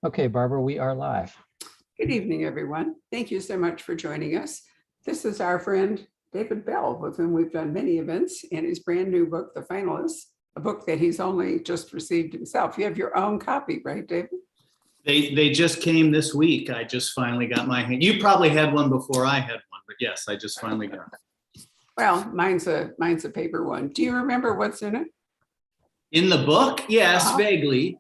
Okay, Barbara, we are live. Good evening, everyone. Thank you so much for joining us. This is our friend David Bell, with whom we've done many events, and his brand new book, The Finalists, a book that he's only just received himself. You have your own copy, right, David? They just came this week. I just finally got my hand. You probably had one before I had one, but yes, I just finally got it. Well, mine's a paper one. Do you remember what's in it? In the book? Yes, vaguely.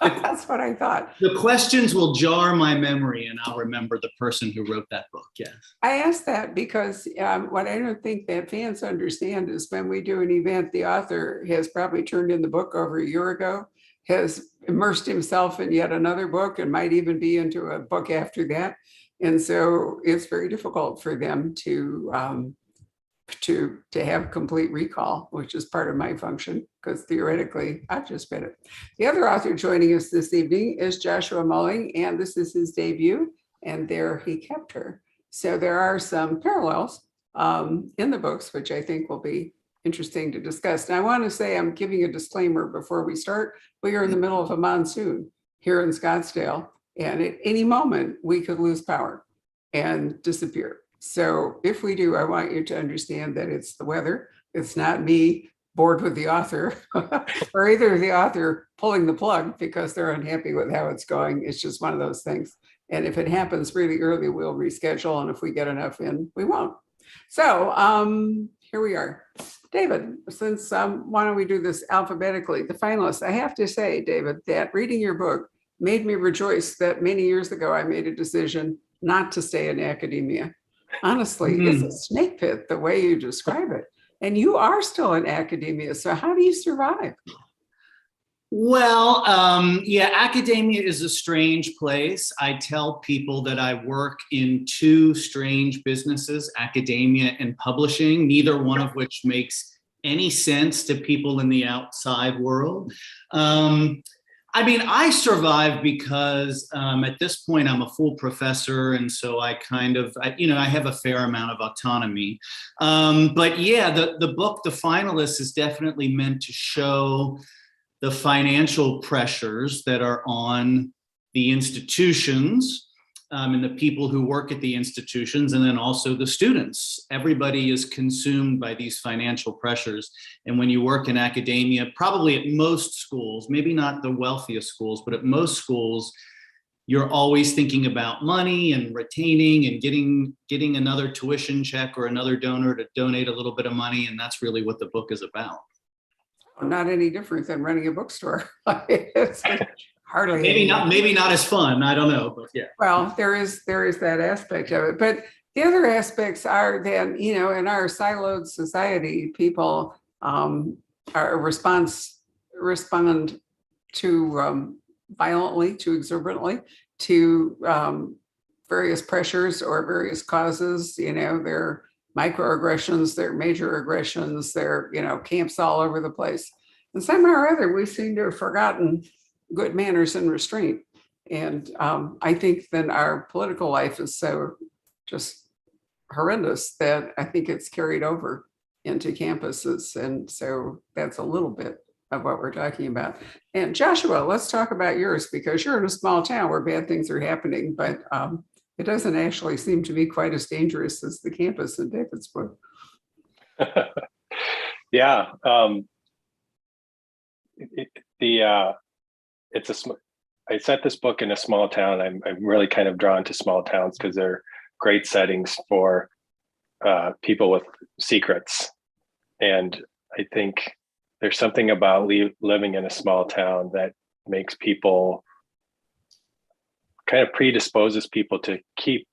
That's what I thought. The questions will jar my memory and I'll remember the person who wrote that book, yes. I asked that because what I don't think that fans understand is when we do an event, the author has probably turned in the book over a year ago, has immersed himself in yet another book and might even be into a book after that. And so it's very difficult for them to have complete recall, which is part of my function, because theoretically, I've just read it. The other author joining us this evening is Joshua Moehling, and this is his debut, and There He Kept Her. So there are some parallels in the books, which I think will be interesting to discuss. And I want to say, I'm giving a disclaimer before we start. We are in the middle of a monsoon here in Scottsdale, and at any moment, we could lose power and disappear. So if we do, I want you to understand that it's the weather. It's not me bored with the author or either the author pulling the plug because they're unhappy with how it's going. It's just one of those things. And if it happens really early, we'll reschedule. And if we get enough in, we won't. So here we are. David, since why don't we do this alphabetically? The finalists, I have to say, David, that reading your book made me rejoice that many years ago, I made a decision not to stay in academia. Honestly, it's a snake pit the way you describe it. And you are still in academia. So how do you survive? Well, yeah, academia is a strange place. I tell people that I work in two strange businesses, academia and publishing, neither one of which makes any sense to people in the outside world. I mean, I survive because at this point I'm a full professor, and so I kind of, I have a fair amount of autonomy. But yeah, the book, The Finalists, is definitely meant to show the financial pressures that are on the institutions and the people who work at the institutions, and then also the students. Everybody is consumed by these financial pressures. And when you work in academia, probably at most schools, maybe not the wealthiest schools, but at most schools, you're always thinking about money and retaining and getting another tuition check or another donor to donate a little bit of money. And that's really what the book is about. Not any different than running a bookstore. It's hardly maybe not as fun. I don't know, but yeah. Well, there is that aspect of it, but the other aspects are that, in our siloed society, people respond too violently, too exuberantly to various pressures or various causes. They're microaggressions, they're major aggressions, they're camps all over the place. And somehow or other, we seem to have forgotten good manners and restraint. And I think then our political life is so just horrendous that I think it's carried over into campuses. And so that's a little bit of what we're talking about. And Joshua, let's talk about yours, because you're in a small town where bad things are happening, but it doesn't actually seem to be quite as dangerous as the campus in David's book. Yeah. I set this book in a small town. I'm really kind of drawn to small towns because they're great settings for people with secrets. And I think there's something about living in a small town that makes people kind of predisposes people to keep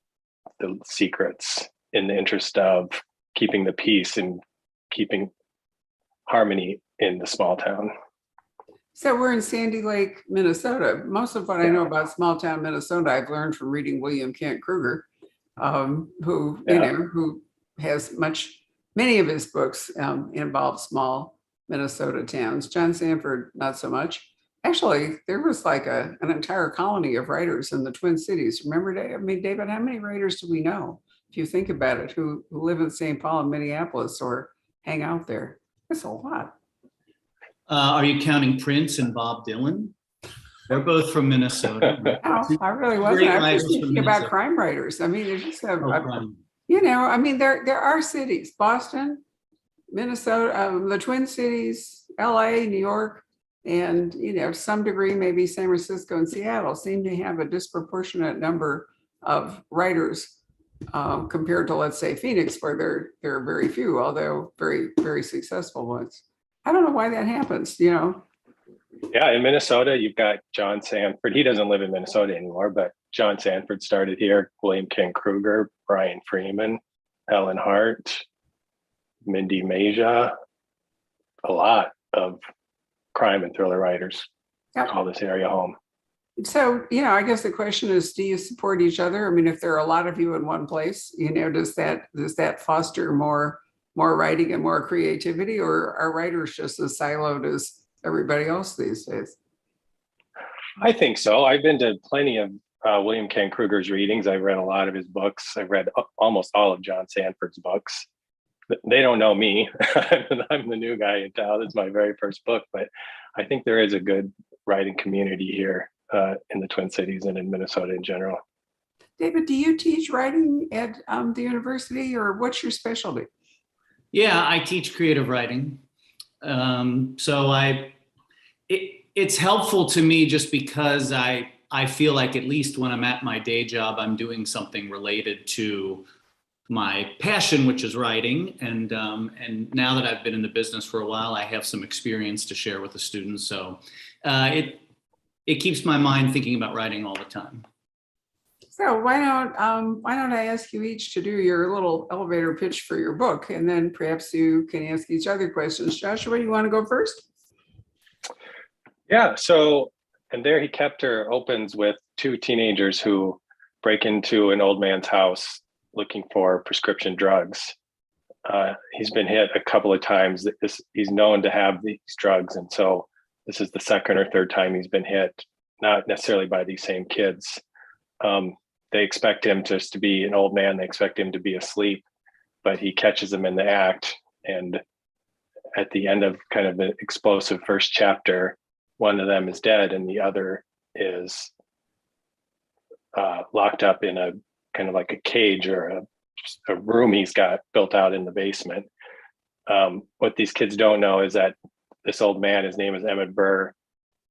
the secrets in the interest of keeping the peace and keeping harmony in the small town. So we're in Sandy Lake, Minnesota. Most of what I know about small town Minnesota, I've learned from reading William Kent Kruger, who has many of his books involve small Minnesota towns. John Stanford, not so much. Actually, there was like an entire colony of writers in the Twin Cities. Remember, David, how many writers do we know, if you think about it, who live in St. Paul and Minneapolis or hang out there? It's a lot. Are you counting Prince and Bob Dylan? They're both from Minnesota. Oh, I really wasn't. Great I was writers just from thinking about Minnesota. crime writers. I mean, there's just Oh, crime. I mean, there are cities, Boston, Minnesota, the Twin Cities, LA, New York, and, to some degree, maybe San Francisco and Seattle seem to have a disproportionate number of writers compared to, let's say, Phoenix, where there are very few, although very, very successful ones. I don't know why that happens, Yeah, in Minnesota, you've got John Sanford. He doesn't live in Minnesota anymore, but John Sanford started here. William Ken Kruger, Brian Freeman, Helen Hart, Mindy Meja. A lot of crime and thriller writers call this area home. So, I guess the question is, do you support each other? I mean, if there are a lot of you in one place, does that foster more writing and more creativity, or are writers just as siloed as everybody else these days? I think so. I've been to plenty of William Ken Kruger's readings. I've read a lot of his books. I've read almost all of John Sanford's books. They don't know me. I'm the new guy in town. It's my very first book, but I think there is a good writing community here in the Twin Cities and in Minnesota in general. David, do you teach writing at the university, or what's your specialty? Yeah, I teach creative writing. So it's helpful to me just because I feel like, at least when I'm at my day job, I'm doing something related to my passion, which is writing. And now that I've been in the business for a while, I have some experience to share with the students. So it keeps my mind thinking about writing all the time. So why don't I ask you each to do your little elevator pitch for your book, and then perhaps you can ask each other questions. Joshua, you want to go first? Yeah. So, And There He Kept Her opens with two teenagers who break into an old man's house looking for prescription drugs. He's been hit a couple of times. He's known to have these drugs, and so this is the second or third time he's been hit, not necessarily by these same kids. They expect him just to be an old man. They expect him to be asleep, but he catches them in the act. And at the end of kind of the explosive first chapter, one of them is dead and the other is locked up in a kind of like a cage or a room he's got built out in the basement. What these kids don't know is that this old man, his name is Emmett Burr,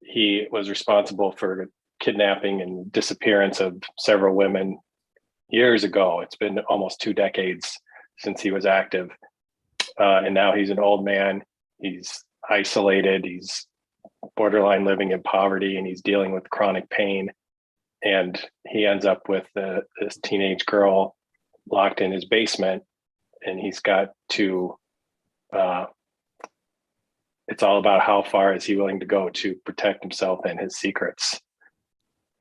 he was responsible for kidnapping and disappearance of several women years ago. It's been almost 2 decades since he was active. And now he's an old man. He's isolated. He's borderline living in poverty, and he's dealing with chronic pain. And he ends up with this teenage girl locked in his basement, and he's got to, it's all about how far is he willing to go to protect himself and his secrets.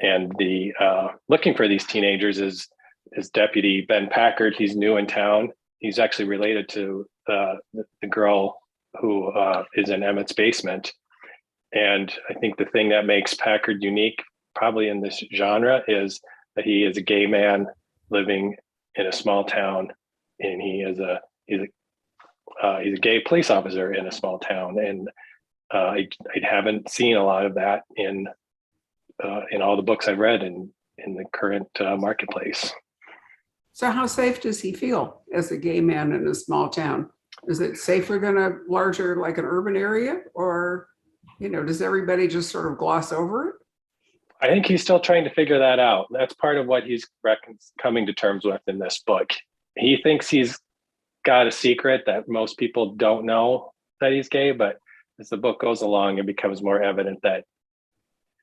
And the looking for these teenagers is Deputy Ben Packard. He's new in town. He's actually related to the girl who is in Emmett's basement. And I think the thing that makes Packard unique, probably in this genre, is that he is a gay man living in a small town, and he's a gay police officer in a small town. And I haven't seen a lot of that in all the books I've read in the current marketplace. So how safe does he feel as a gay man in a small town? Is it safer than a larger, like an urban area, or, does everybody just sort of gloss over it? I think he's still trying to figure that out. That's part of what he's coming to terms with in this book. He thinks he's got a secret that most people don't know, that he's gay, but as the book goes along, it becomes more evident that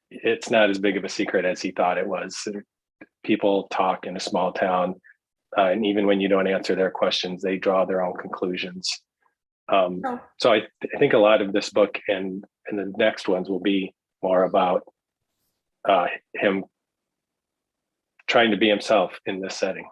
it's not as big of a secret as he thought it was. People talk in a small town, and even when you don't answer their questions, they draw their own conclusions. So I think a lot of this book and the next ones will be more about him trying to be himself in this setting.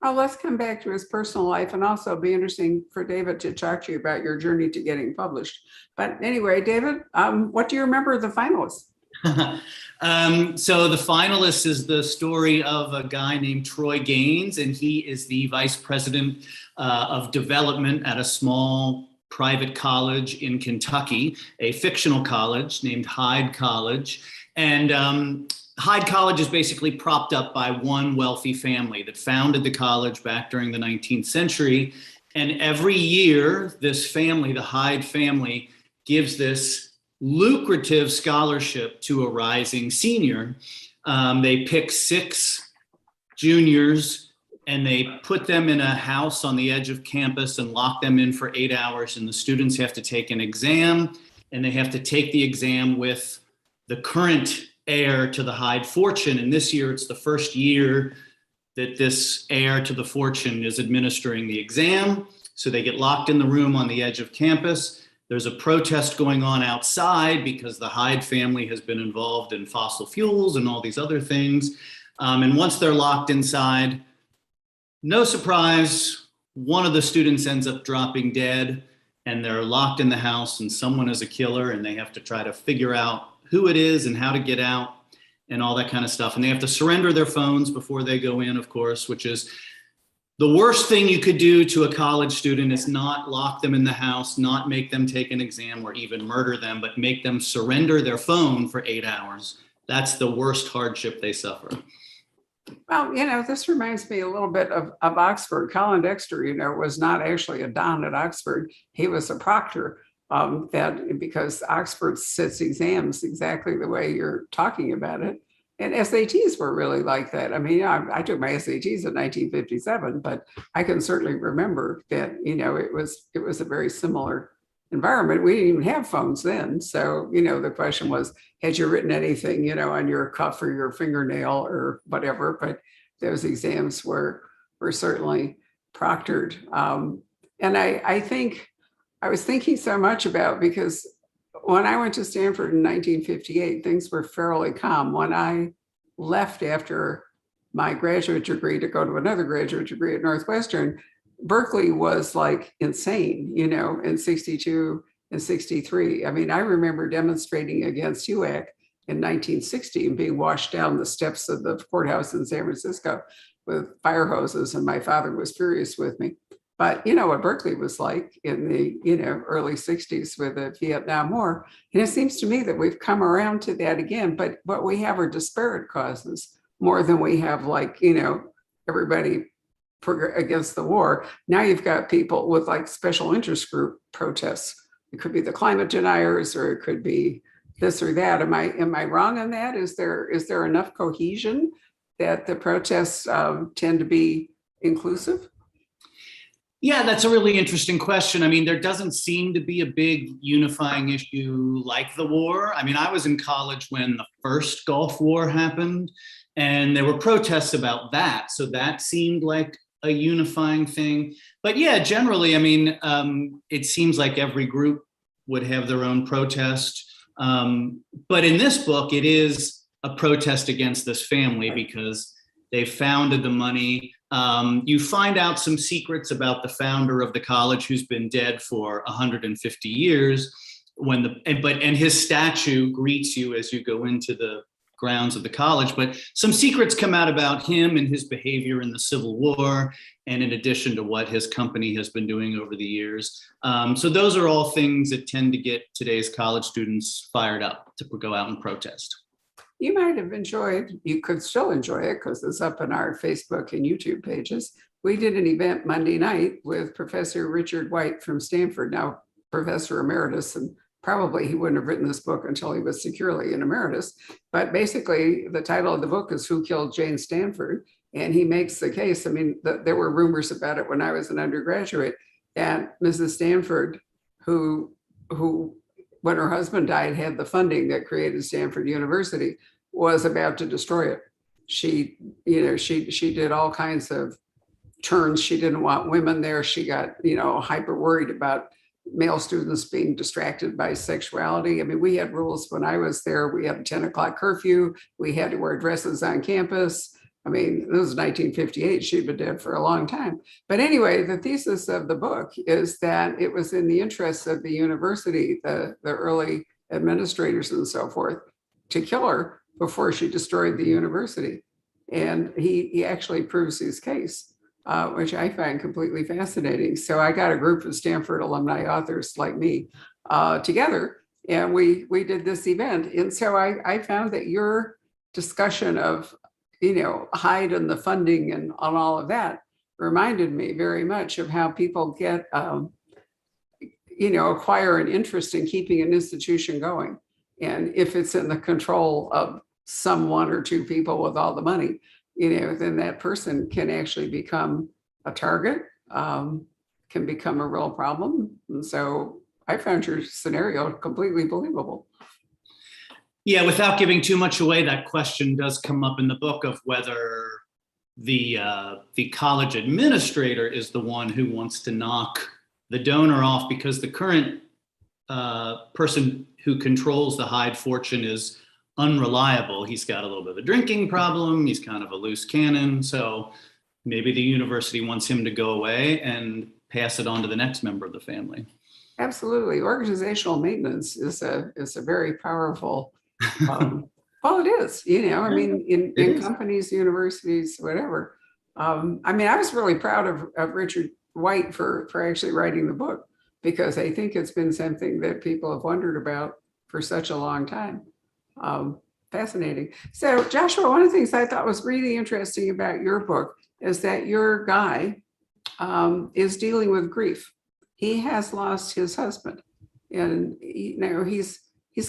Oh, let's come back to his personal life, and also be interesting for David to talk to you about your journey to getting published. But anyway, David, what do you remember of the finalists? So the Finalists is the story of a guy named Troy Gaines, and he is the vice president of development at a small private college in Kentucky, a fictional college named Hyde College. And Hyde College is basically propped up by one wealthy family that founded the college back during the 19th century. And every year, this family, the Hyde family, gives this lucrative scholarship to a rising senior. They pick 6 juniors and they put them in a house on the edge of campus and lock them in for 8 hours. And the students have to take an exam, and they have to take the exam with the current heir to the Hyde fortune. And this year, it's the first year that this heir to the fortune is administering the exam. So they get locked in the room on the edge of campus. There's a protest going on outside because the Hyde family has been involved in fossil fuels and all these other things. And once they're locked inside, no surprise, one of the students ends up dropping dead, and they're locked in the house, and someone is a killer, and they have to try to figure out who it is and how to get out and all that kind of stuff. And they have to surrender their phones before they go in, of course, which is the worst thing you could do to a college student, is not lock them in the house, not make them take an exam or even murder them, but make them surrender their phone for 8 hours. That's the worst hardship they suffer. Well, this reminds me a little bit of Oxford. Colin Dexter, was not actually a don at Oxford. He was a proctor. Because Oxford sits exams exactly the way you're talking about it. And SATs were really like that. I mean, I took my SATs in 1957, but I can certainly remember that, it was a very similar environment. We didn't even have phones then. So, the question was, had you written anything, on your cuff or your fingernail or whatever? But those exams were certainly proctored. And I think I was thinking so much about, because when I went to Stanford in 1958, things were fairly calm. When I left after my graduate degree to go to another graduate degree at Northwestern, Berkeley was like insane, in 62 and 63. I mean, I remember demonstrating against UAC in 1960 and being washed down the steps of the courthouse in San Francisco with fire hoses, and my father was furious with me. But what Berkeley was like in the early 60s with the Vietnam War. And it seems to me that we've come around to that again. But what we have are disparate causes more than we have, like, everybody against the war. Now you've got people with like special interest group protests. It could be the climate deniers, or it could be this or that. Am I wrong on that? Is there enough cohesion that the protests tend to be inclusive? Yeah, that's a really interesting question. I mean, there doesn't seem to be a big unifying issue like the war. I mean, I was in college when the first Gulf War happened, and there were protests about that. So that seemed like a unifying thing. But yeah, generally, I mean, it seems like every group would have their own protest. But in this book, it is a protest against this family because they founded the money. You find out some secrets about the founder of the college, who's been dead for 150 years. And his statue greets you as you go into the grounds of the college. But some secrets come out about him and his behavior in the Civil War, and in addition to what his company has been doing over the years. So those are all things that tend to get today's college students fired up to go out and protest. You might have enjoyed, you could still enjoy it because it's up on our Facebook and YouTube pages. We did an event Monday night with Professor Richard White from Stanford, now Professor Emeritus, and probably he wouldn't have written this book until he was securely an emeritus. But basically, the title of the book is Who Killed Jane Stanford? And he makes the case, I mean, there were rumors about it when I was an undergraduate, that Mrs. Stanford, who when her husband died, had the funding that created Stanford University, was about to destroy it. She did all kinds of turns. She didn't want women there. She got, hyper worried about male students being distracted by sexuality. I mean, we had rules when I was there. We had a 10 o'clock curfew. We had to wear dresses on campus. I mean, this was 1958. She'd been dead for a long time. But anyway, the thesis of the book is that it was in the interests of the university, the early administrators and so forth, to kill her before she destroyed the university. And he actually proves his case, which I find completely fascinating. So I got a group of Stanford alumni authors like me together, and we did this event. And so I found that your discussion of, Hyde and the funding and on all of that reminded me very much of how people get, acquire an interest in keeping an institution going. And if it's in the control of some one or two people with all the money, then that person can actually become a target, can become a real problem. And so I found your scenario completely believable. Yeah, without giving too much away, that question does come up in the book of whether the college administrator is the one who wants to knock the donor off because the current person who controls the Hyde fortune is unreliable. He's got a little bit of a drinking problem. He's kind of a loose cannon. So maybe the university wants him to go away and pass it on to the next member of the family. Absolutely. Organizational maintenance is a very powerful, well, it is, I mean, in companies, universities, whatever. I was really proud of Richard White for actually writing the book, because I think it's been something that people have wondered about for such a long time. Fascinating. So Joshua, one of the things I thought was really interesting about your book is that your guy is dealing with grief. He has lost his husband, and he's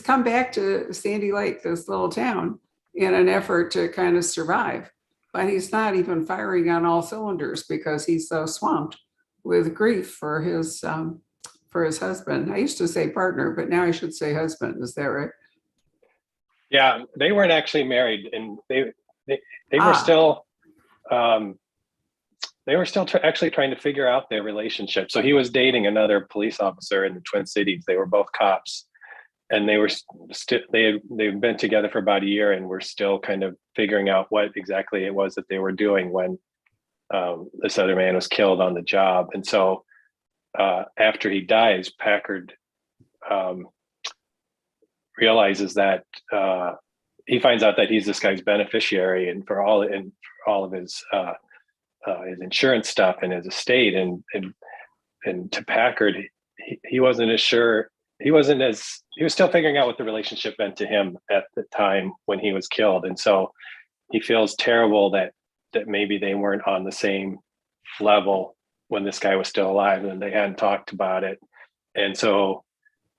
come back to Sandy Lake, this little town, in an effort to kind of survive, but he's not even firing on all cylinders because he's so swamped with grief for his husband. I used to say partner, but now I should say husband. Is that right? Yeah, they weren't actually married, and they were still actually trying to figure out their relationship. So he was dating another police officer in the Twin Cities. They were both cops, and they've been together for about a year, and were still kind of figuring out what exactly it was that they were doing when this other man was killed on the job. And so after he dies, Packard realizes that he finds out that he's this guy's beneficiary, and for all of his insurance stuff and his estate, and to Packard, he wasn't as sure. He was still figuring out what the relationship meant to him at the time when he was killed. And so he feels terrible that maybe they weren't on the same level when this guy was still alive and they hadn't talked about it. And so,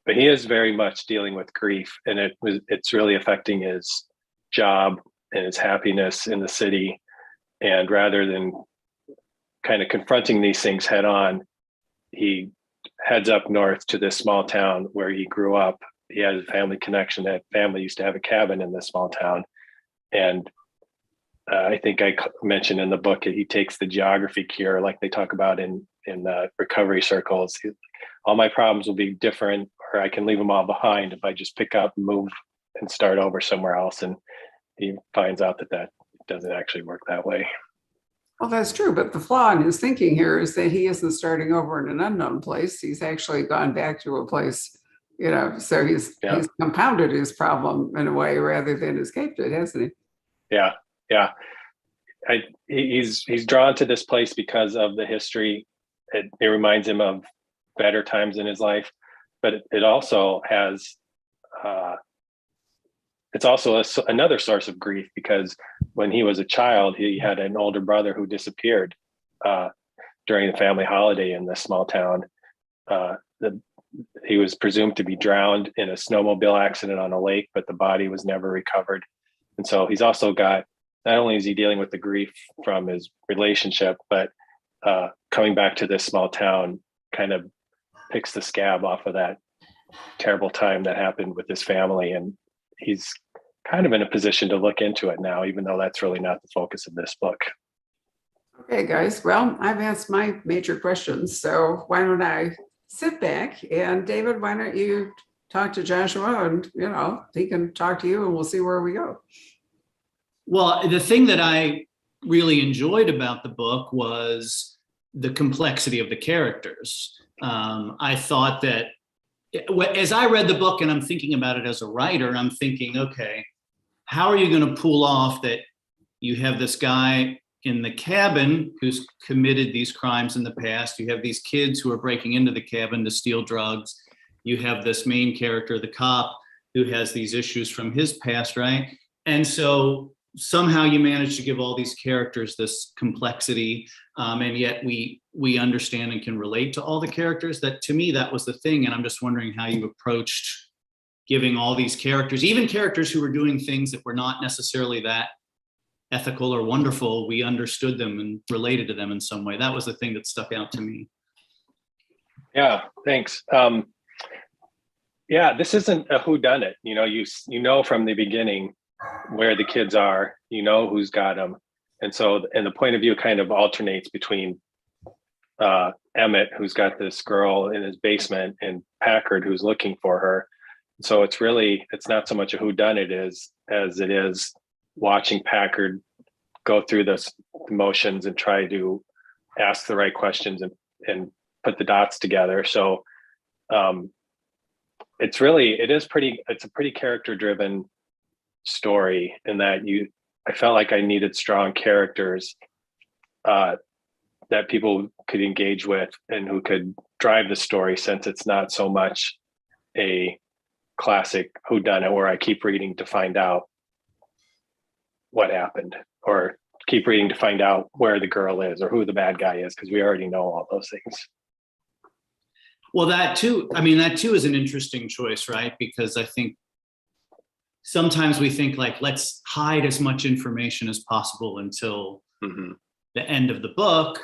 but he is very much dealing with grief, and it's really affecting his job and his happiness in the city. And rather than kind of confronting these things head on, he heads up north to this small town where he grew up. He has a family connection. That family used to have a cabin in this small town. And I think I mentioned in the book that he takes the geography cure, like they talk about in recovery circles. All my problems will be different, or I can leave them all behind if I just pick up and move and start over somewhere else. And he finds out that doesn't actually work that way. Well, that's true. But the flaw in his thinking here is that he isn't starting over in an unknown place. He's actually gone back to a place, so he's compounded his problem in a way rather than escaped it, hasn't he? Yeah. He's drawn to this place because of the history. It reminds him of better times in his life, but it also has, it's also another source of grief, because when he was a child, he had an older brother who disappeared during the family holiday in this small town. He was presumed to be drowned in a snowmobile accident on a lake, but the body was never recovered. And so he's also got, not only is he dealing with the grief from his relationship, but coming back to this small town kind of picks the scab off of that terrible time that happened with his family. And he's kind of in a position to look into it now, even though that's really not the focus of this book. Okay, guys. Well, I've asked my major questions, so why don't I sit back, and David, why don't you talk to Joshua, and he can talk to you, and we'll see where we go. Well, the thing that I really enjoyed about the book was the complexity of the characters. I thought that as I read the book and I'm thinking about it as a writer, I'm thinking, okay, how are you going to pull off that you have this guy in the cabin who's committed these crimes in the past? You have these kids who are breaking into the cabin to steal drugs. you have this main character, the cop, who has these issues from his past, right? And so somehow you manage to give all these characters this complexity, and yet we understand and can relate to all the characters. That, to me, that was the thing. And I'm just wondering how you approached giving all these characters, even characters who were doing things that were not necessarily that ethical or wonderful, we understood them and related to them in some way. That was the thing that stuck out to me. Yeah, thanks. Yeah, this isn't a whodunit. You know from the beginning where the kids are, who's got them. And so, and the point of view kind of alternates between Emmett, who's got this girl in his basement, and Packard, who's looking for her. So it's not so much a whodunit as it is watching Packard go through the motions and try to ask the right questions and put the dots together. So it's a pretty character driven story, in that I felt like I needed strong characters that people could engage with and who could drive the story, since it's not so much a classic whodunit where I keep reading to find out what happened, or keep reading to find out where the girl is or who the bad guy is, because we already know all those things. Well, that too is an interesting choice, right? Because I think sometimes we think like, let's hide as much information as possible until the end of the book.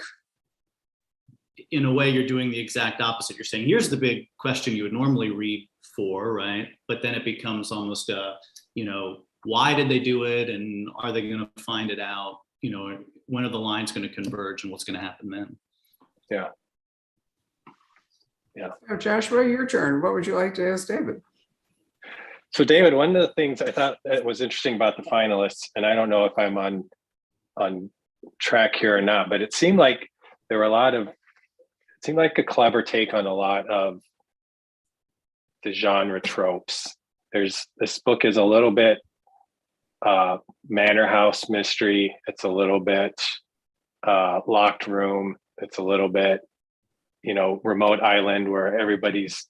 In a way, you're doing the exact opposite. You're saying, here's the big question you would normally read for, right? But then it becomes almost why did they do it? And are they going to find it out? When are the lines going to converge, and what's going to happen then? Yeah. So Joshua, your turn. What would you like to ask David? So David, one of the things I thought that was interesting about the finalists, and I don't know if I'm on track here or not, but it seemed like there were it seemed like a clever take on a lot of the genre tropes. This book is a little bit manor house mystery. It's a little bit locked room. It's a little bit, remote island where everybody's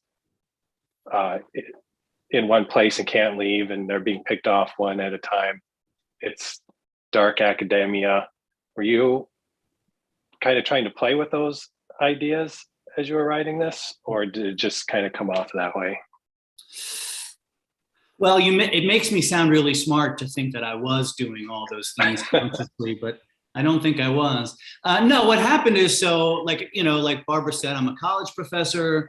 in one place and can't leave, and they're being picked off one at a time. It's dark academia. Were you kind of trying to play with those ideas as you were writing this, or did it just kind of come off that way? Well, it makes me sound really smart to think that I was doing all those things consciously, but I don't think I was. No, what happened is, like Barbara said, I'm a college professor.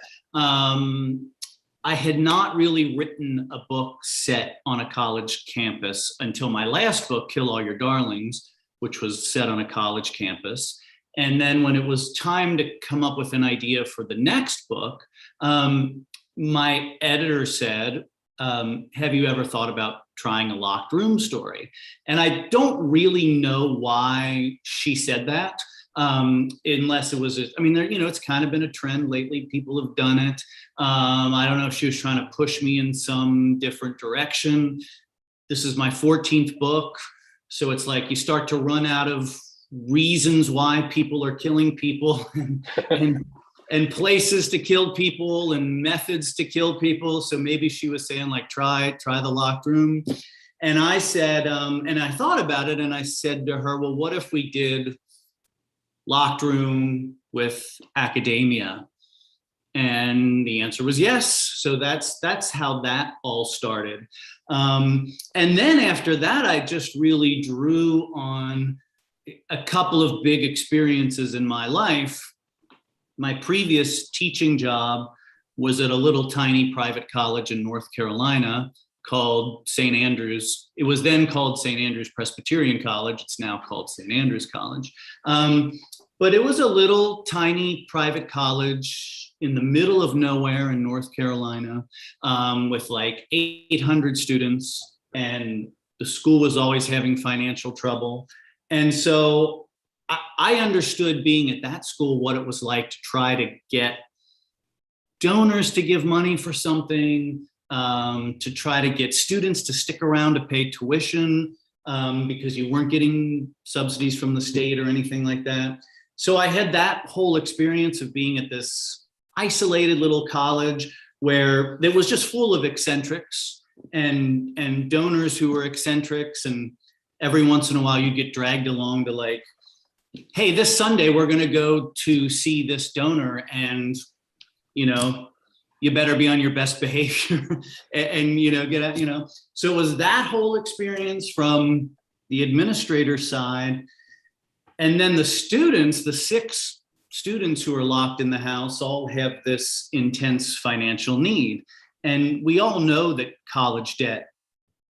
I had not really written a book set on a college campus until my last book, Kill All Your Darlings, which was set on a college campus. And then when it was time to come up with an idea for the next book, my editor said, have you ever thought about trying a locked room story? And I don't really know why she said that, unless it was, it's kind of been a trend lately. People have done it. I don't know if she was trying to push me in some different direction. This is my 14th book. So it's like you start to run out of reasons why people are killing people and places to kill people and methods to kill people. So maybe she was saying like, try the locked room. And I said, and I thought about it, and I said to her, well, what if we did locked room with academia? And the answer was yes. So that's how that all started. And then after that, I just really drew on a couple of big experiences in my life. My previous teaching job was at a little tiny private college in North Carolina called St. Andrews. It was then called St. Andrews Presbyterian College. It's now called St. Andrews College. But it was a little tiny private college in the middle of nowhere in North Carolina, with like 800 students, and the school was always having financial trouble. And so I understood being at that school what it was like to try to get donors to give money for something, to try to get students to stick around to pay tuition, because you weren't getting subsidies from the state or anything like that. So I had that whole experience of being at this isolated little college where it was just full of eccentrics and donors who were eccentrics. And every once in a while you'd get dragged along to like, hey, this Sunday we're going to go to see this donor, and you better be on your best behavior and get out. So it was that whole experience from the administrator side. And then the students, the 6 students who are locked in the house, all have this intense financial need. And we all know that college debt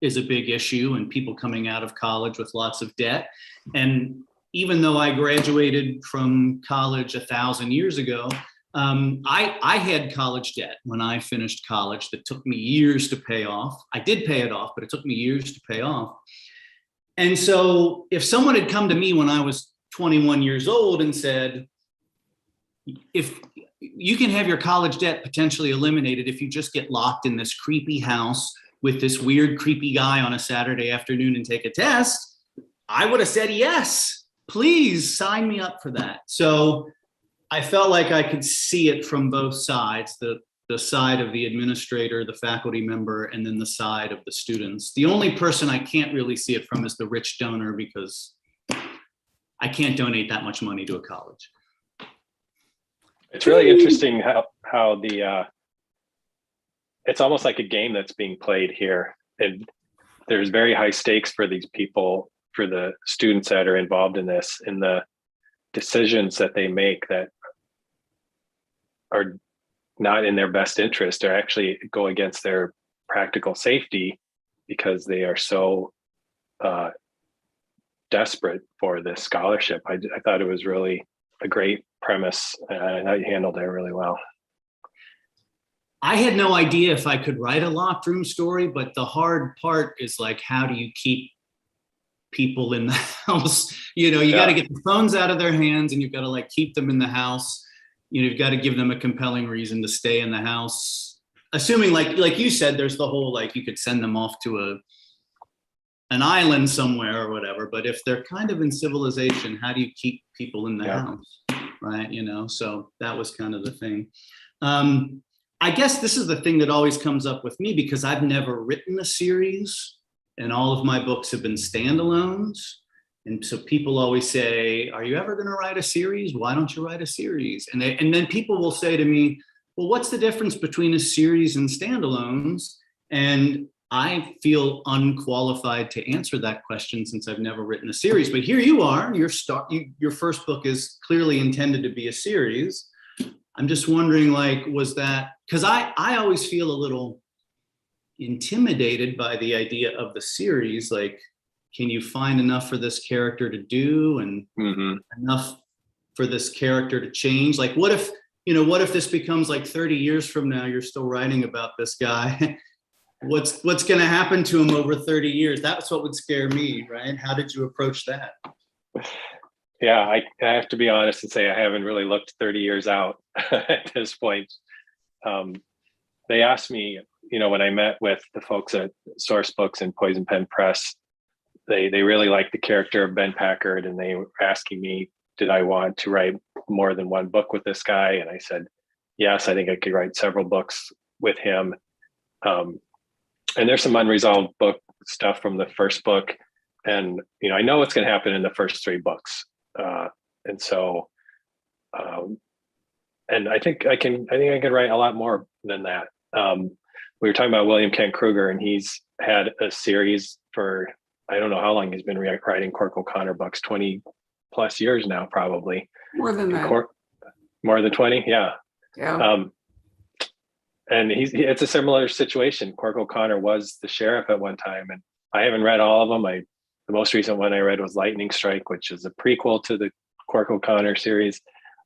is a big issue, and people coming out of college with lots of debt. And even though I graduated from college 1,000 years ago, I had college debt when I finished college that took me years to pay off. I did pay it off, but it took me years to pay off. And so if someone had come to me when I was 21 years old and said, if you can have your college debt potentially eliminated if you just get locked in this creepy house with this weird, creepy guy on a Saturday afternoon and take a test, I would have said, yes, please sign me up for that. So I felt like I could see it from both sides, the side of the administrator, the faculty member, and then the side of the students. The only person I can't really see it from is the rich donor, because I can't donate that much money to a college. It's really interesting how the it's almost like a game that's being played here. And there's very high stakes for these people, for the students that are involved in this, and the decisions that they make that are not in their best interest, or actually go against their practical safety, because they are so desperate for this scholarship. I thought it was really a great premise, and I handled it really well. I had no idea if I could write a locked room story, but the hard part is like, how do you keep people in the house? You got to get the phones out of their hands, and you've got to like keep them in the house. You've got to give them a compelling reason to stay in the house. Assuming like you said, there's the whole, like, you could send them off to an island somewhere or whatever. But if they're kind of in civilization, how do you keep people in the house? Right. So that was kind of the thing. I guess this is the thing that always comes up with me, because I've never written a series, and all of my books have been standalones. And so people always say, are you ever going to write a series? Why don't you write a series? And then people will say to me, well, what's the difference between a series and standalones? And I feel unqualified to answer that question, since I've never written a series. But here you are, your first book is clearly intended to be a series. I'm just wondering, like, was that, because I always feel a little intimidated by the idea of the series. Like, can you find enough for this character to do, and enough for this character to change? Like, what if this becomes like 30 years from now, you're still writing about this guy? What's going to happen to him over 30 years? That's what would scare me, right? How did you approach that? Yeah, I have to be honest and say I haven't really looked 30 years out at this point. They asked me, when I met with the folks at Source Books and Poison Pen Press, they really liked the character of Ben Packard, and they were asking me, did I want to write more than one book with this guy? And I said, yes, I think I could write several books with him. And there's some unresolved book stuff from the first book. And, I know what's going to happen in the first 3 books. And so, and I think I can write a lot more than that. We were talking about William Kent Kruger, and he's had a series for, I don't know how long he's been writing Cork O'Connor books, 20 plus years now, probably. More than that. More than 20. Yeah. Yeah. And it's a similar situation. Cork O'Connor was the sheriff at one time, and I haven't read all of them. The most recent one I read was Lightning Strike, which is a prequel to the Cork O'Connor series.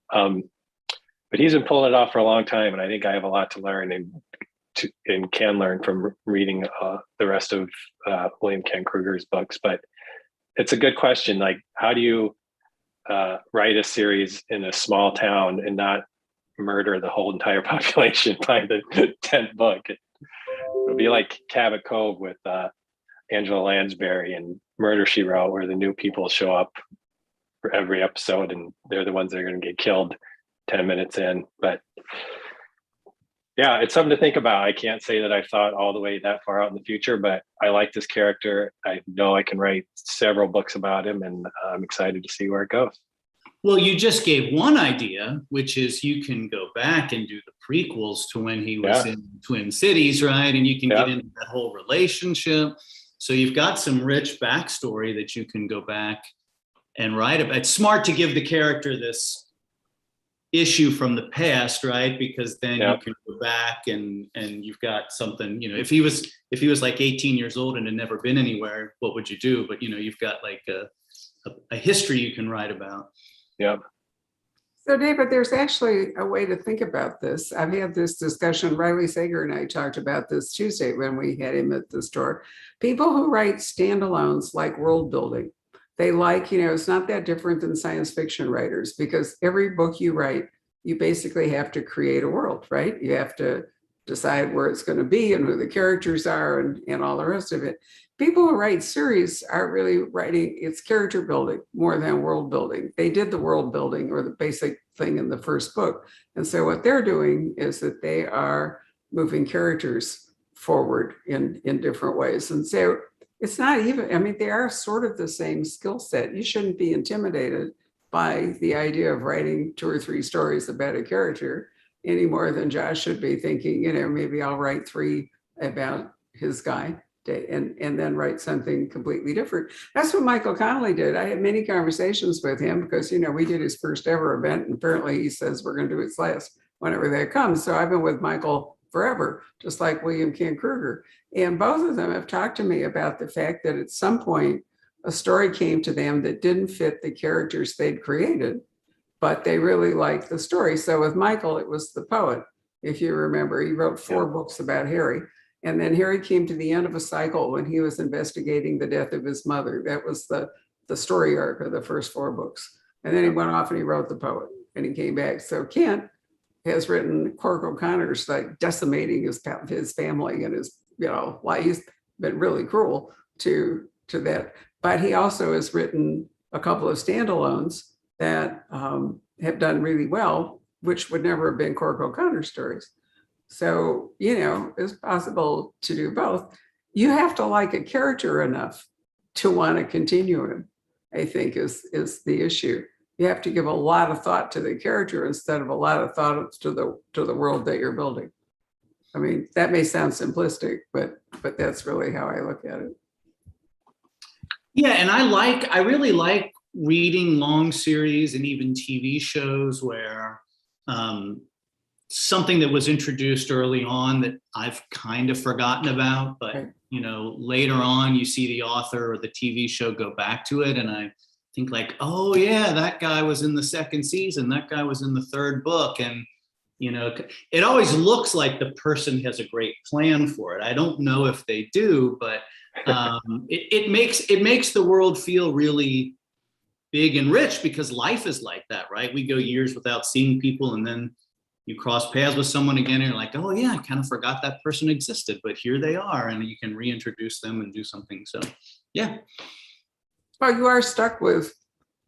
But he's been pulling it off for a long time, and I think I have a lot to learn and can learn from reading the rest of William Kent Kruger's books. But it's a good question. Like, how do you write a series in a small town and not murder the whole entire population by the 10th book? It would be like Cabot Cove with Angela Lansbury and Murder, She Wrote, where the new people show up for every episode, and they're the ones that are going to get killed 10 minutes in. But Yeah, it's something to think about. I can't say that I've thought all the way that far out in the future, but I like this character. I know I can write several books about him, and I'm excited to see where it goes. Well, you just gave one idea, which is you can go back and do the prequels to when he was in Twin Cities, right? And you can get into that whole relationship. So you've got some rich backstory that you can go back and write about. It's smart to give the character this issue from the past, right? Because then you can go back and you've got something, you know, if he was like 18 years old and had never been anywhere, what would you do? But, you know, you've got like a history you can write about. Yeah. So David, there's actually a way to think about this. I've had this discussion. Riley Sager and I talked about this Tuesday when we had him at the store. People who write standalones like world building. They like, you know, it's not that different than science fiction writers, because every book you write, you basically have to create a world, right? You have to decide where it's going to be and who the characters are and all the rest of it. People who write series are really writing, it's character building more than world building. They did the world building or the basic thing in the first book. And so what they're doing is that they are moving characters forward in different ways. And so it's not even, I mean, they are sort of the same skill set. You shouldn't be intimidated by the idea of writing 2 or 3 stories about a character any more than Josh should be thinking, you know, maybe I'll write 3 about his guy and then write something completely different. That's what Michael Connelly did. I had many conversations with him because, you know, we did his first ever event, and apparently he says we're going to do his last whenever that comes. So I've been with Michael forever, just like William Kent Kruger. And both of them have talked to me about the fact that at some point a story came to them that didn't fit the characters they'd created, but they really liked the story. So with Michael, it was the poet. If you remember, he wrote 4 books about Harry. And then Harry came to the end of a cycle when he was investigating the death of his mother. That was the story arc of the first 4 books. And then he went off and he wrote the poet and he came back. So Kent has written Cork O'Connor's like decimating his family and his, you know, life. He's been really cruel to that. But he also has written a couple of standalones that have done really well, which would never have been Cork O'Connor stories. So, you know, it's possible to do both. You have to like a character enough to want to continue him, I think is the issue. You have to give a lot of thought to the character instead of a lot of thought to the world that you're building. I mean, that may sound simplistic, but that's really how I look at it. Yeah, and I really like reading long series and even TV shows where something that was introduced early on that I've kind of forgotten about, but Right. you know, later on you see the author or the TV show go back to it, and I think like, oh yeah, that guy was in the 2nd season, that guy was in the 3rd book, and you know, it always looks like the person has a great plan for it. I don't know if they do, but it makes the world feel really big and rich, because life is like that, right? We go years without seeing people, and then you cross paths with someone again, and you're like, oh yeah, I kind of forgot that person existed, but here they are, and you can reintroduce them and do something. So yeah. Well, you are stuck with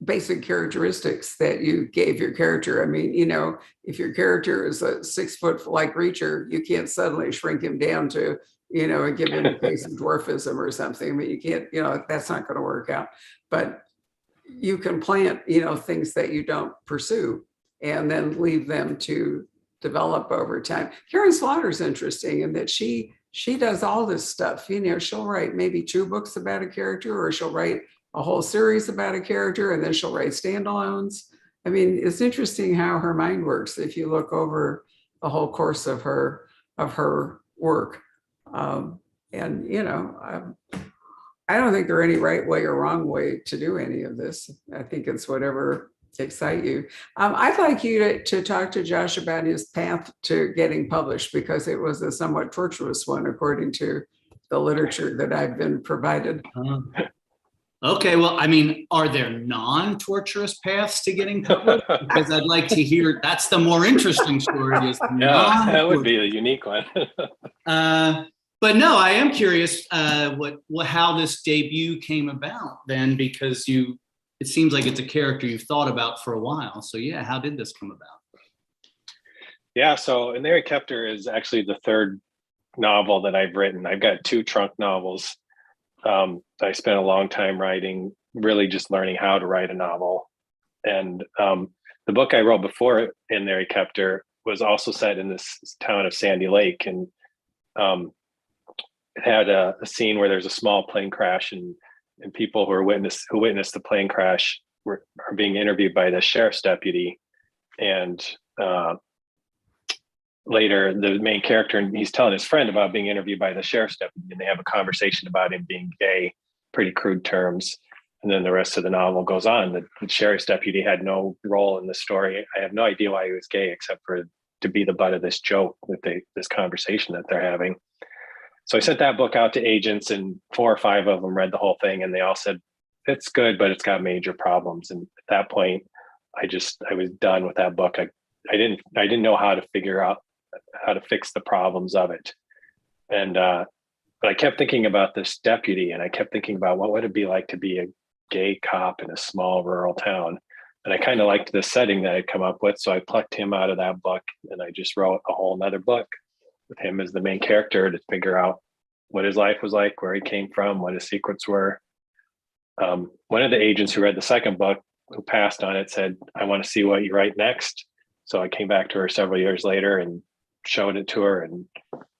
basic characteristics that you gave your character. I mean, you know, if your character is a 6-foot like Reacher, you can't suddenly shrink him down to, you know, give him a case of dwarfism or something. I mean, you can't, you know, that's not going to work out. But you can plant, you know, things that you don't pursue and then leave them to develop over time. Karen Slaughter's interesting in that she does all this stuff. You know, she'll write maybe 2 books about a character, or she'll write a whole series about a character, and then she'll write standalones. I mean, it's interesting how her mind works if you look over the whole course of her work. And you know, I don't think there are any right way or wrong way to do any of this. I think it's whatever excite you. I'd like you to talk to Josh about his path to getting published, because it was a somewhat tortuous one, according to the literature that I've been provided. Okay, well, I mean, are there non-torturous paths to getting published? Because I'd like to hear, that's the more interesting story. Is yeah, that would be a unique one. But no, I am curious how this debut came about then, because it seems like it's a character you've thought about for a while. So yeah, how did this come about? Yeah, so And There He Kept Her is actually the third novel that I've written. I've got two trunk novels. I spent a long time writing, really just learning how to write a novel. And the book I wrote before In There He Kept Her was also set in this town of Sandy Lake. And it had a scene where there's a small plane crash, and people who witnessed the plane crash are being interviewed by the sheriff's deputy. And later, the main character, and he's telling his friend about being interviewed by the sheriff's deputy, and they have a conversation about him being gay, pretty crude terms. And then the rest of the novel goes on. The sheriff's deputy had no role in the story. I have no idea why he was gay, except for to be the butt of this joke with this conversation that they're having. So I sent that book out to agents, and 4 or 5 of them read the whole thing, and they all said, it's good, but it's got major problems. And at that point, I was done with that book. I didn't know how to figure out how to fix the problems of it. And but I kept thinking about this deputy, and I kept thinking about what would it be like to be a gay cop in a small rural town. And I kind of liked the setting that I'd come up with. So I plucked him out of that book, and I just wrote a whole nother book with him as the main character to figure out what his life was like, where he came from, what his secrets were. One of the agents who read the second book, who passed on it, said, I want to see what you write next. So I came back to her several years later and showed it to her, and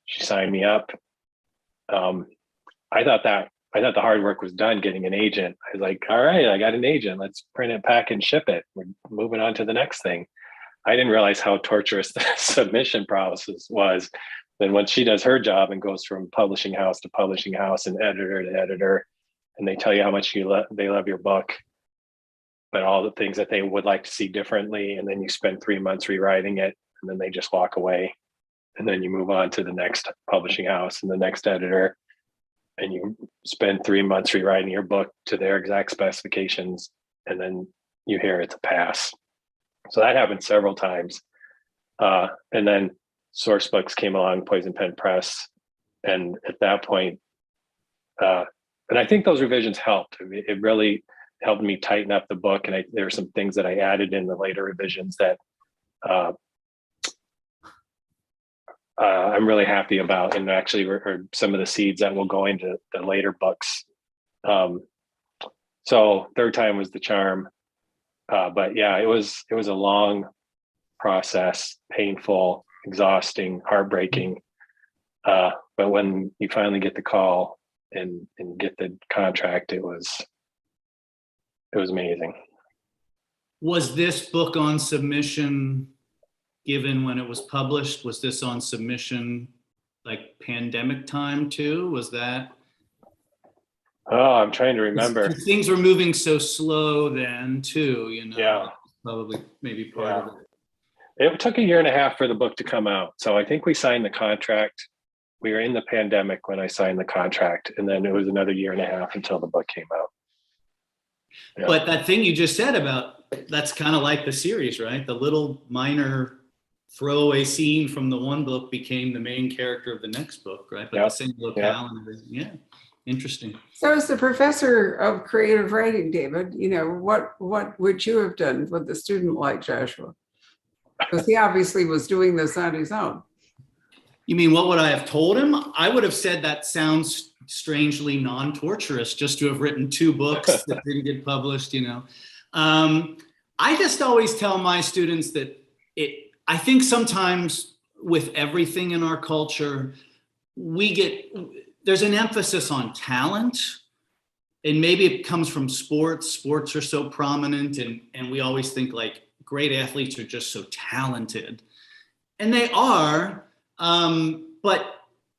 she signed me up. I thought the hard work was done getting an agent. I was like, all right, I got an agent. Let's print it, pack, and ship it. We're moving on to the next thing. I didn't realize how torturous the submission process was. Then once she does her job and goes from publishing house to publishing house and editor to editor, and they tell you how much they love your book, but all the things that they would like to see differently, and then you spend 3 months rewriting it, and then they just walk away, and then you move on to the next publishing house and the next editor, and you spend 3 months rewriting your book to their exact specifications, and then you hear it's a pass. So that happened several times. And then Source Books came along, Poison Pen Press. And at that point, and I think those revisions helped. I mean, it really helped me tighten up the book. And there were some things that I added in the later revisions that I'm really happy about, and actually are some of the seeds that will go into the later books. So third time was the charm. But yeah, it was a long process, painful, exhausting, heartbreaking. But when you finally get the call and get the contract, it was amazing. Was this book on submission given when it was published? Was this on submission like pandemic time too? Was that? Oh, I'm trying to remember. Things were moving so slow then too, Yeah. Probably maybe part of it. It took 1.5 years for the book to come out. So I think we signed the contract. We were in the pandemic when I signed the contract, and then it was another 1.5 years until the book came out. Yeah. But that thing you just said about, that's kind of like the series, right? The little minor throwaway scene from the one book became the main character of the next book, right? But the same locale and everything. Yeah. Interesting. So as the professor of creative writing, David, what would you have done with a student like Joshua? Because he obviously was doing this on his own. You mean, what would I have told him? I would have said that sounds strangely non-torturous just to have written 2 books that didn't get published, I just always tell my students that I think sometimes with everything in our culture, there's an emphasis on talent, and maybe it comes from sports. Sports are so prominent, and we always think like great athletes are just so talented, and they are, but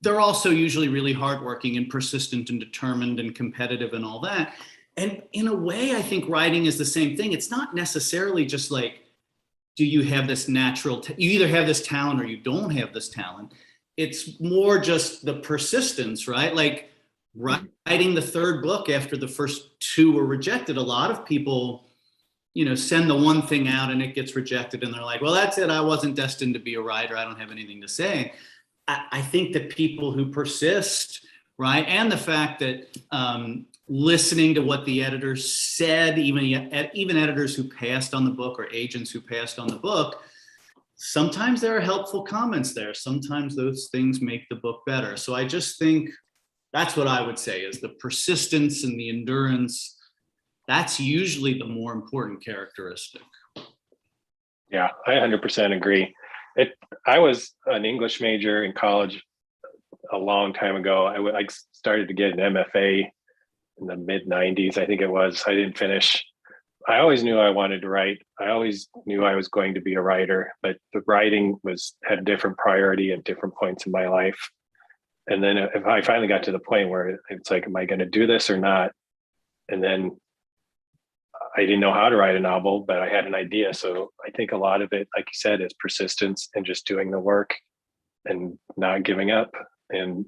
they're also usually really hardworking and persistent and determined and competitive and all that. And in a way, I think writing is the same thing. It's not necessarily just like, do you have this natural, you either have this talent or you don't have this talent. It's more just the persistence, right? Like writing the 3rd book after the first 2 were rejected. A lot of people, send the one thing out and it gets rejected, and they're like, well, that's it. I wasn't destined to be a writer. I don't have anything to say. I think that people who persist, right? And the fact that listening to what the editors said, even editors who passed on the book or agents who passed on the book, sometimes there are helpful comments there. Sometimes those things make the book better. So I just think that's what I would say is the persistence and the endurance. That's usually the more important characteristic. Yeah, I 100% agree. I was an English major in college a long time ago. I started to get an MFA in the mid 90s, I think it was. I didn't finish. I always knew I wanted to write. I always knew I was going to be a writer, but the writing had a different priority at different points in my life. And then if I finally got to the point where it's like, am I going to do this or not? And then I didn't know how to write a novel, but I had an idea. So I think a lot of it, like you said, is persistence and just doing the work and not giving up. And,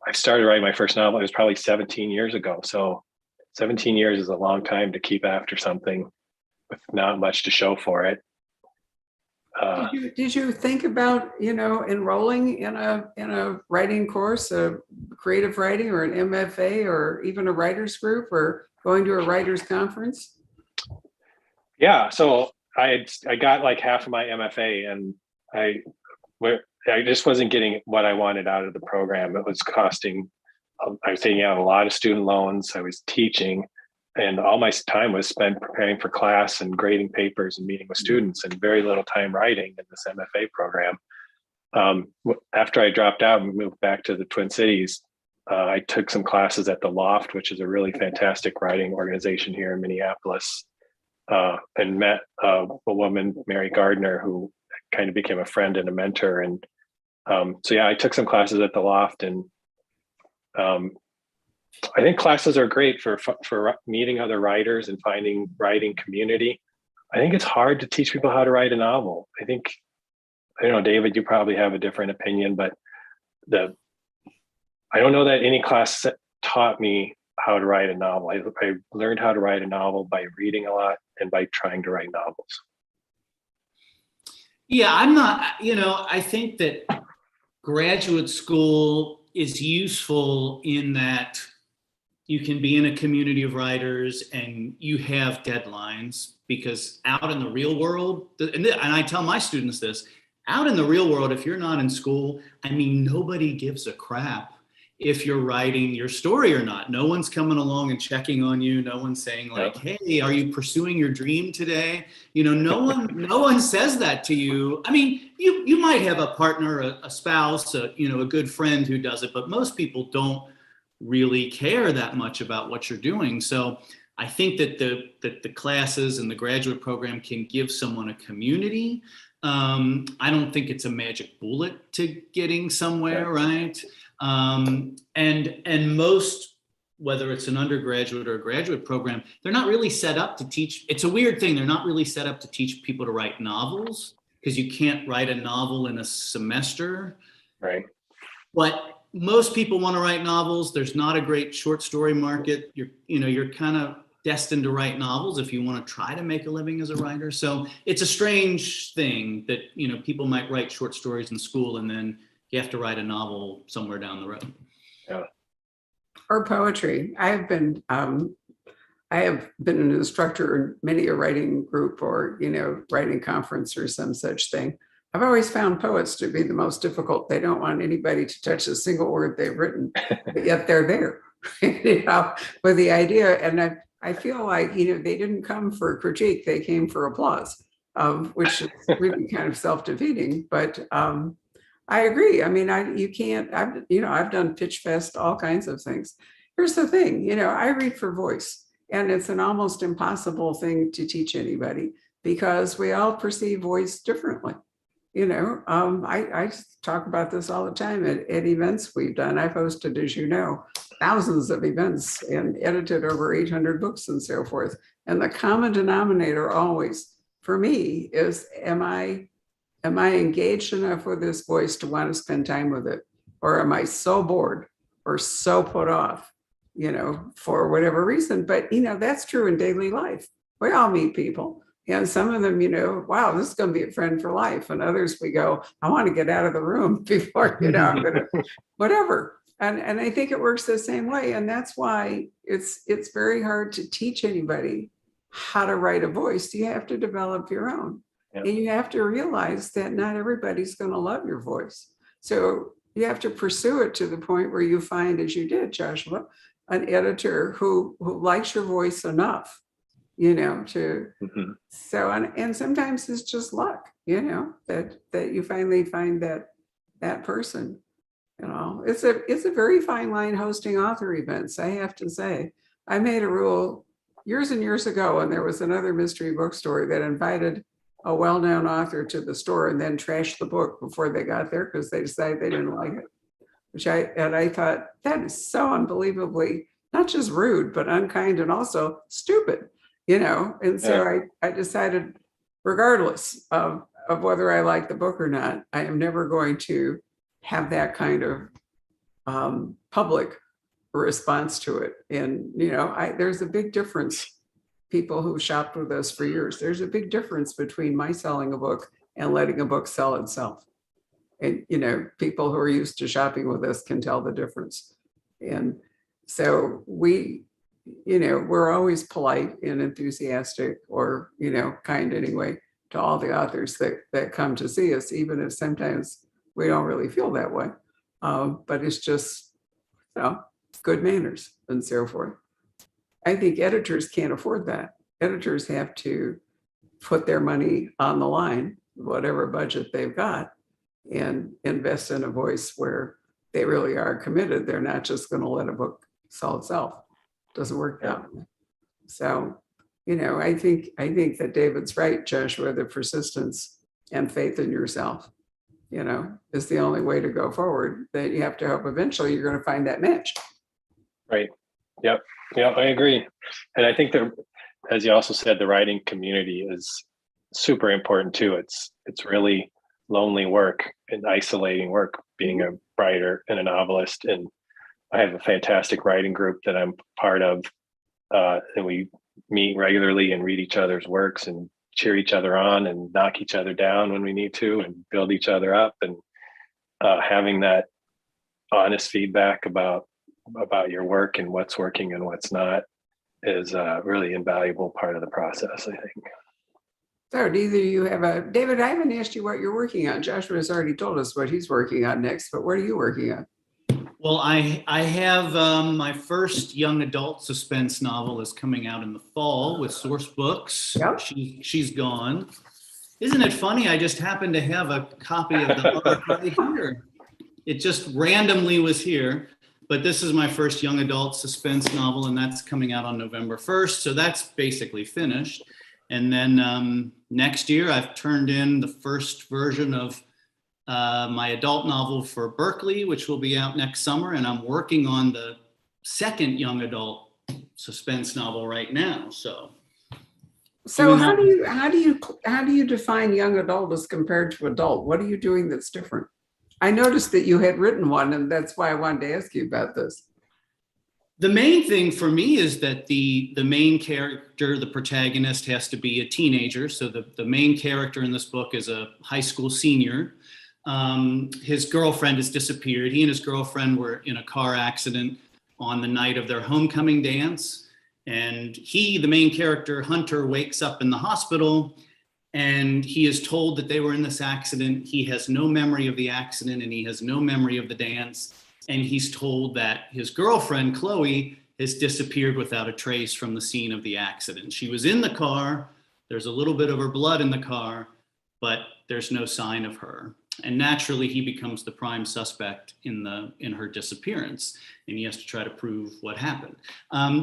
I started writing my first novel. It was probably 17 years ago. So 17 years is a long time to keep after something with not much to show for it. Did you think about, enrolling in a writing course, a creative writing or an MFA or even a writers group or going to a writers conference? Yeah. So I got like half of my MFA and I just wasn't getting what I wanted out of the program. It was costing, I was taking out a lot of student loans. I was teaching, and all my time was spent preparing for class and grading papers and meeting with students, and very little time writing in this MFA program. After I dropped out and moved back to the Twin Cities, I took some classes at the Loft, which is a really fantastic writing organization here in Minneapolis, and met a woman, Mary Gardner, who kind of became a friend and a mentor. And so yeah, I took some classes at the Loft, and I think classes are great for meeting other writers and finding writing community. I think it's hard to teach people how to write a novel. I don't know, David, you probably have a different opinion, but I don't know that any class taught me how to write a novel. I learned how to write a novel by reading a lot and by trying to write novels. Yeah, I think that graduate school is useful in that you can be in a community of writers and you have deadlines, because out in the real world, and I tell my students this, out in the real world, if you're not in school, nobody gives a crap if you're writing your story or not. No one's coming along and checking on you. No one's saying like, hey, are you pursuing your dream today? No one says that to you. You might have a partner, a spouse, a good friend who does it, but most people don't really care that much about what you're doing. So I think that the classes and the graduate program can give someone a community. I don't think it's a magic bullet to getting somewhere, right? And most, whether it's an undergraduate or a graduate program, they're not really set up to teach. It's a weird thing. They're not really set up to teach people to write novels, because you can't write a novel in a semester. Right. But most people want to write novels. There's not a great short story market. You're kind of destined to write novels if you want to try to make a living as a writer. So it's a strange thing that, people might write short stories in school and then you have to write a novel somewhere down the road. Yeah. Or poetry. I have been an instructor in many a writing group or, writing conference or some such thing. I've always found poets to be the most difficult. They don't want anybody to touch a single word they've written, but yet they're there, with the idea. And I feel like, they didn't come for critique, they came for applause, which is really kind of self-defeating. But I agree. I've done Pitch Fest, all kinds of things. Here's the thing, I read for voice, and it's an almost impossible thing to teach anybody because we all perceive voice differently. I talk about this all the time at events we've done. I've hosted, as you know, thousands of events and edited over 800 books and so forth. And the common denominator always, for me, is am I engaged enough with this voice to want to spend time with it? Or am I so bored or so put off, for whatever reason? But, that's true in daily life. We all meet people. And some of them, wow, this is going to be a friend for life. And others, we go, I want to get out of the room before, I'm going to, whatever. And I think it works the same way. And that's why it's very hard to teach anybody how to write a voice. You have to develop your own. Yeah. And you have to realize that not everybody's going to love your voice. So you have to pursue it to the point where you find, as you did, Joshua, an editor who likes your voice enough, to Mhm. so and sometimes it's just luck, that you finally find that person. It's a very fine line hosting author events, I have to say. I made a rule years and years ago when there was another mystery bookstore that invited a well-known author to the store and then trashed the book before they got there because they decided they didn't like it. I thought that is so unbelievably not just rude, but unkind and also stupid, And so I decided, regardless of whether I like the book or not, I am never going to have that kind of public response to it. And there's a big difference. People who shopped with us for years, there's a big difference between my selling a book and letting a book sell itself. And people who are used to shopping with us can tell the difference. And so we're always polite and enthusiastic, or kind anyway, to all the authors that come to see us, even if sometimes we don't really feel that way. But it's just good manners and so forth. I think editors can't afford that. Editors have to put their money on the line, whatever budget they've got, and invest in a voice where they really are committed. They're not just going to let a book sell itself. It doesn't work that way. So, I think that David's right, Joshua, the persistence and faith in yourself, is the only way to go forward. That you have to hope eventually you're going to find that match. Right. Yep. Yeah, I agree. And I think that, as you also said, the writing community is super important too. It's really lonely work and isolating work, being a writer and a novelist. And I have a fantastic writing group that I'm part of. And we meet regularly and read each other's works and cheer each other on and knock each other down when we need to and build each other up. And having that honest feedback about your work and what's working and what's not is a really invaluable part of the process, I think. So do either you have David, I haven't asked you what you're working on. Joshua has already told us what he's working on next, but what are you working on? Well, I have my first young adult suspense novel is coming out in the fall with Source Books. Yep. She's gone. Isn't it funny? I just happened to have a copy of the book right here. It just randomly was here. But this is my first young adult suspense novel, and that's coming out on November 1st. So that's basically finished. And then next year, I've turned in the first version of my adult novel for Berkeley, which will be out next summer. And I'm working on the second young adult suspense novel right now. So how do you define young adult as compared to adult? What are you doing that's different? I noticed that you had written one, and that's why I wanted to ask you about this. The main thing for me is that the main character, the protagonist, has to be a teenager. So the main character in this book is a high school senior. His girlfriend has disappeared. He and his girlfriend were in a car accident on the night of their homecoming dance. And the main character, Hunter, wakes up in the hospital and he is told that they were in this accident. He has no memory of the accident and he has no memory of the dance. And he's told that his girlfriend, Chloe, has disappeared without a trace from the scene of the accident. She was in the car. There's a little bit of her blood in the car, but there's no sign of her. And naturally, he becomes the prime suspect in her disappearance, and he has to try to prove what happened.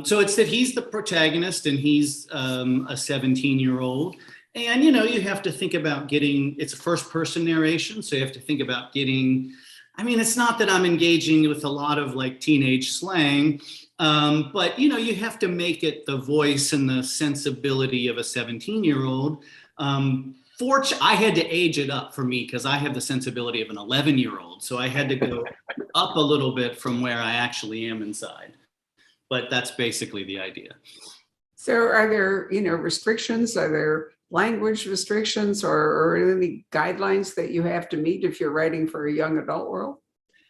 So it's that he's the protagonist, and he's a 17-year-old. And, you have to think about it's a first-person narration, so you have to think about it's not that I'm engaging with a lot of teenage slang, but, you have to make it the voice and the sensibility of a 17-year-old. I had to age it up for me because I have the sensibility of an 11-year-old. So I had to go up a little bit from where I actually am inside. But that's basically the idea. So are there, restrictions? Are there language restrictions or any guidelines that you have to meet if you're writing for a young adult world?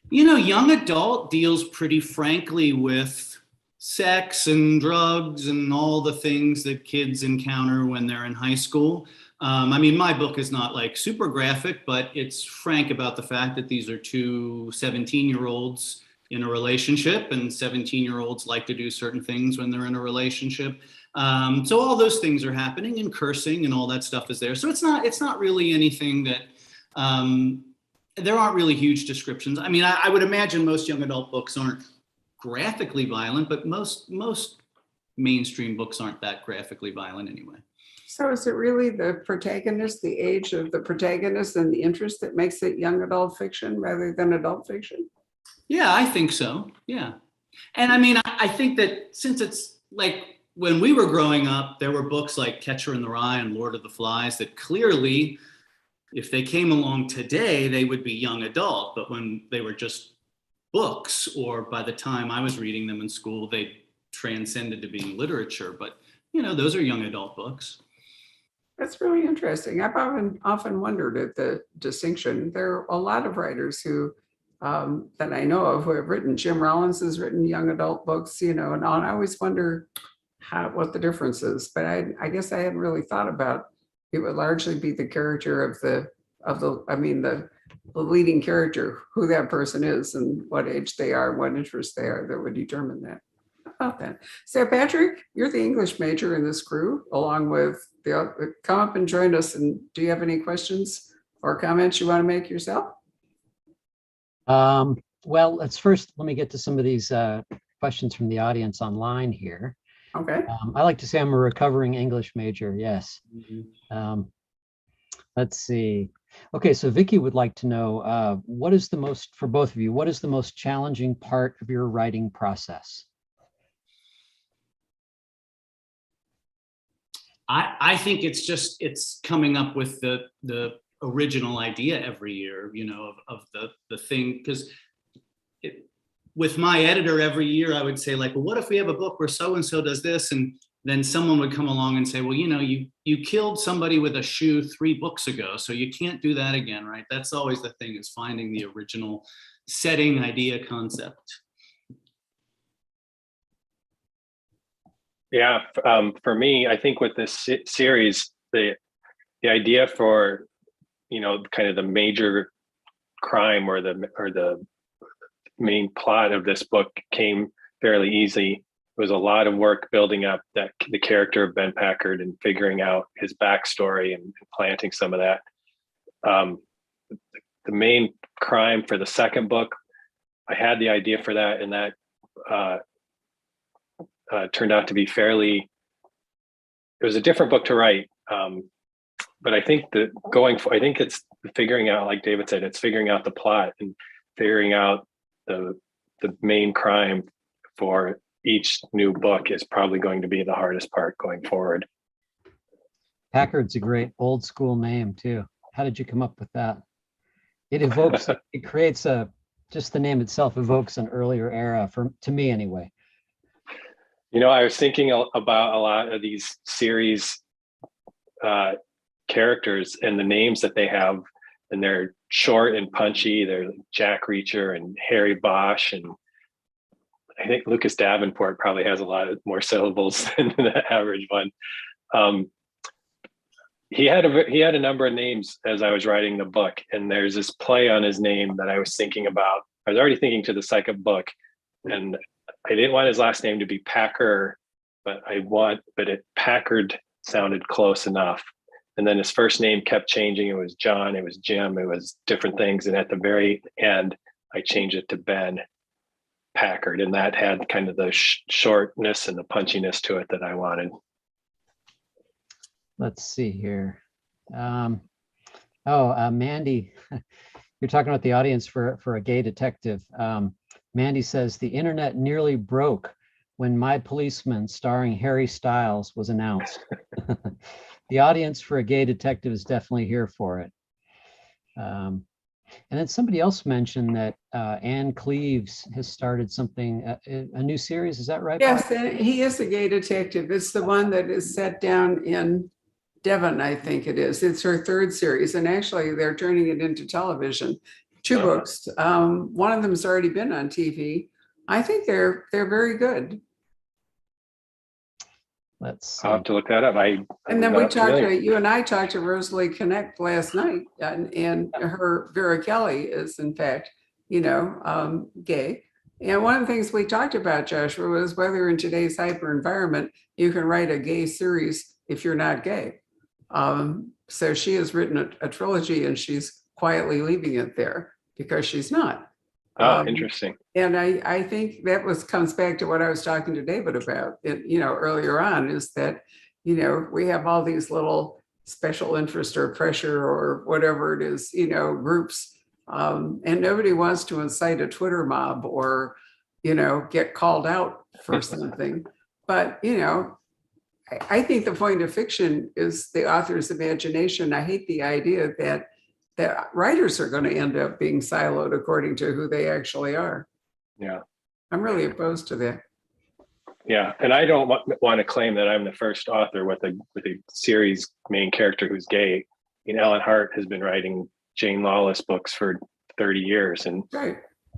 Young adult deals pretty frankly with sex and drugs and all the things that kids encounter when they're in high school. I mean, my book is not like super graphic, but it's frank about the fact that these are two 17-year-olds in a relationship, and 17-year-olds like to do certain things when they're in a relationship. So all those things are happening, and cursing and all that stuff is there. So it's not really anything that, there aren't really huge descriptions. I mean, I would imagine most young adult books aren't graphically violent, but most mainstream books aren't that graphically violent anyway. So is it really the protagonist, the age of the protagonist and the interest that makes it young adult fiction rather than adult fiction? Yeah, I think so. Yeah. And I mean, I think that since it's like when we were growing up, there were books like Catcher in the Rye and Lord of the Flies that clearly, if they came along today, they would be young adult. But when they were just books, or by the time I was reading them in school, they transcended to being literature. But, you know, those are young adult books. That's really interesting. I've often wondered at the distinction. There are a lot of writers who that I know of who have written. Jim Rollins has written young adult books, you know, and I always wonder what the difference is. But I guess I hadn't really thought about it. Would largely be the character of the leading character, who that person is and what age they are, what interests they are, that would determine that. About that. So Patrick, you're the English major in this crew, along with come up and join us. And do you have any questions or comments you want to make yourself? Well, let me get to some of these questions from the audience online here. Okay. I like to say I'm a recovering English major. Yes. Mm-hmm. Let's see. Okay, so Vicky would like to know for both of you, what is the most challenging part of your writing process? I think it's coming up with the original idea every year, you know, of the thing, because with my editor every year, I would say like, well, what if we have a book where so-and-so does this? And then someone would come along and say, well, you know, you killed somebody with a shoe 3 books ago, so you can't do that again, right? That's always the thing, is finding the original setting, idea, concept. Yeah, for me, I think with this series, the idea for, you know, kind of the major crime or the main plot of this book came fairly easy. It was a lot of work building up the character of Ben Packard and figuring out his backstory and planting some of that. The main crime for the second book, I had the idea for that, and that turned out to be it was a different book to write. But I think I think it's figuring out, like David said, it's figuring out the plot and figuring out the main crime for each new book is probably going to be the hardest part going forward. Packard's a great old school name too. How did you come up with that? It creates just the name itself evokes an earlier era, to me anyway. You know, I was thinking about a lot of these series characters and the names that they have, and they're short and punchy. They're Jack Reacher and Harry Bosch, and I think Lucas Davenport probably has a lot of more syllables than the average one. He had a number of names as I was writing the book, and there's this play on his name that I was thinking about. I was already thinking to the second book, and I didn't want his last name to be Packer, but Packard sounded close enough. And then his first name kept changing. It was John, it was Jim, it was different things. And at the very end, I changed it to Ben Packard. And that had kind of the shortness and the punchiness to it that I wanted. Let's see here. Mandy, you're talking about the audience for a gay detective. Mandy says, the internet nearly broke when My Policeman starring Harry Styles was announced. The audience for a gay detective is definitely here for it. And then somebody else mentioned that Ann Cleves has started something, a new series. Is that right? Yes, and he is a gay detective. It's the one that is set down in Devon, I think it is. It's her 3rd series, and actually they're turning it into television. 2 books. One of them has already been on TV. I think they're very good. Let's see. I'll have to look that up. And then you and I talked to Rosalie Connect last night, and her Vera Kelly is in fact, gay. And one of the things we talked about, Joshua, was whether in today's hyper environment, you can write a gay series if you're not gay. So she has written a trilogy and she's quietly leaving it there because she's not. Oh, interesting. And I think that comes back to what I was talking to David about, earlier on, is that, we have all these little special interest or pressure or whatever it is, groups. And nobody wants to incite a Twitter mob or, get called out for something. But, I think the point of fiction is the author's imagination. I hate the idea that writers are going to end up being siloed according to who they actually are. Yeah. I'm really opposed to that. Yeah. And I don't want to claim that I'm the first author with a series main character who's gay. Alan Hart has been writing Jane Lawless books for 30 years. And Right.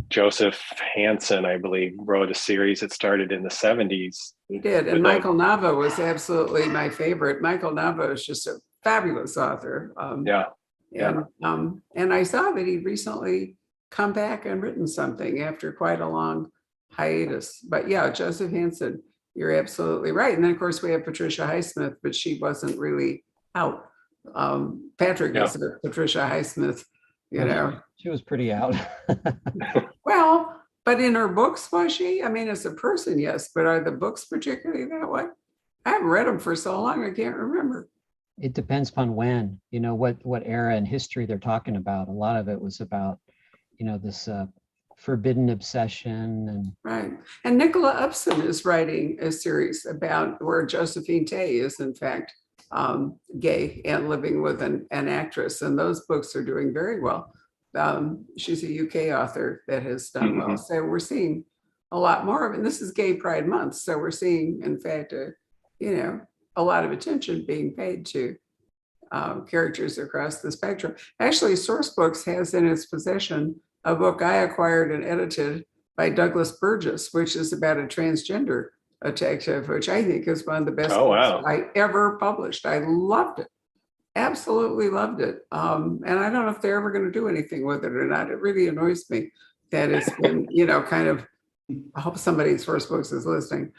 Joseph Hansen, I believe, wrote a series that started in the 70s. He did. And Michael Nava was absolutely my favorite. Michael Nava is just a fabulous author. And I saw that he'd recently come back and written something after quite a long hiatus. But yeah, Joseph Hansen, you're absolutely right. And then of course we have Patricia Highsmith, but she wasn't really out. Patrick is a Patricia Highsmith, She was pretty out. Well, but in her books, was she? I mean, as a person, yes, but are the books particularly that way? I haven't read them for so long, I can't remember. It depends upon when, what era in history they're talking about. A lot of it was about, this forbidden obsession and right. And Nicola Upson is writing a series about where Josephine Tay is in fact gay and living with an actress, and those books are doing very well. She's a UK author that has done well. So we're seeing a lot more of it. And this is Gay Pride Month, so we're seeing, in fact, a lot of attention being paid to characters across the spectrum. Actually, Sourcebooks has in its possession a book I acquired and edited by Douglas Burgess, which is about a transgender detective, which I think is one of the best books I ever published. I loved it. Absolutely loved it. And I don't know if they're ever going to do anything with it or not. It really annoys me that it's been, kind of, I hope somebody at Sourcebooks is listening.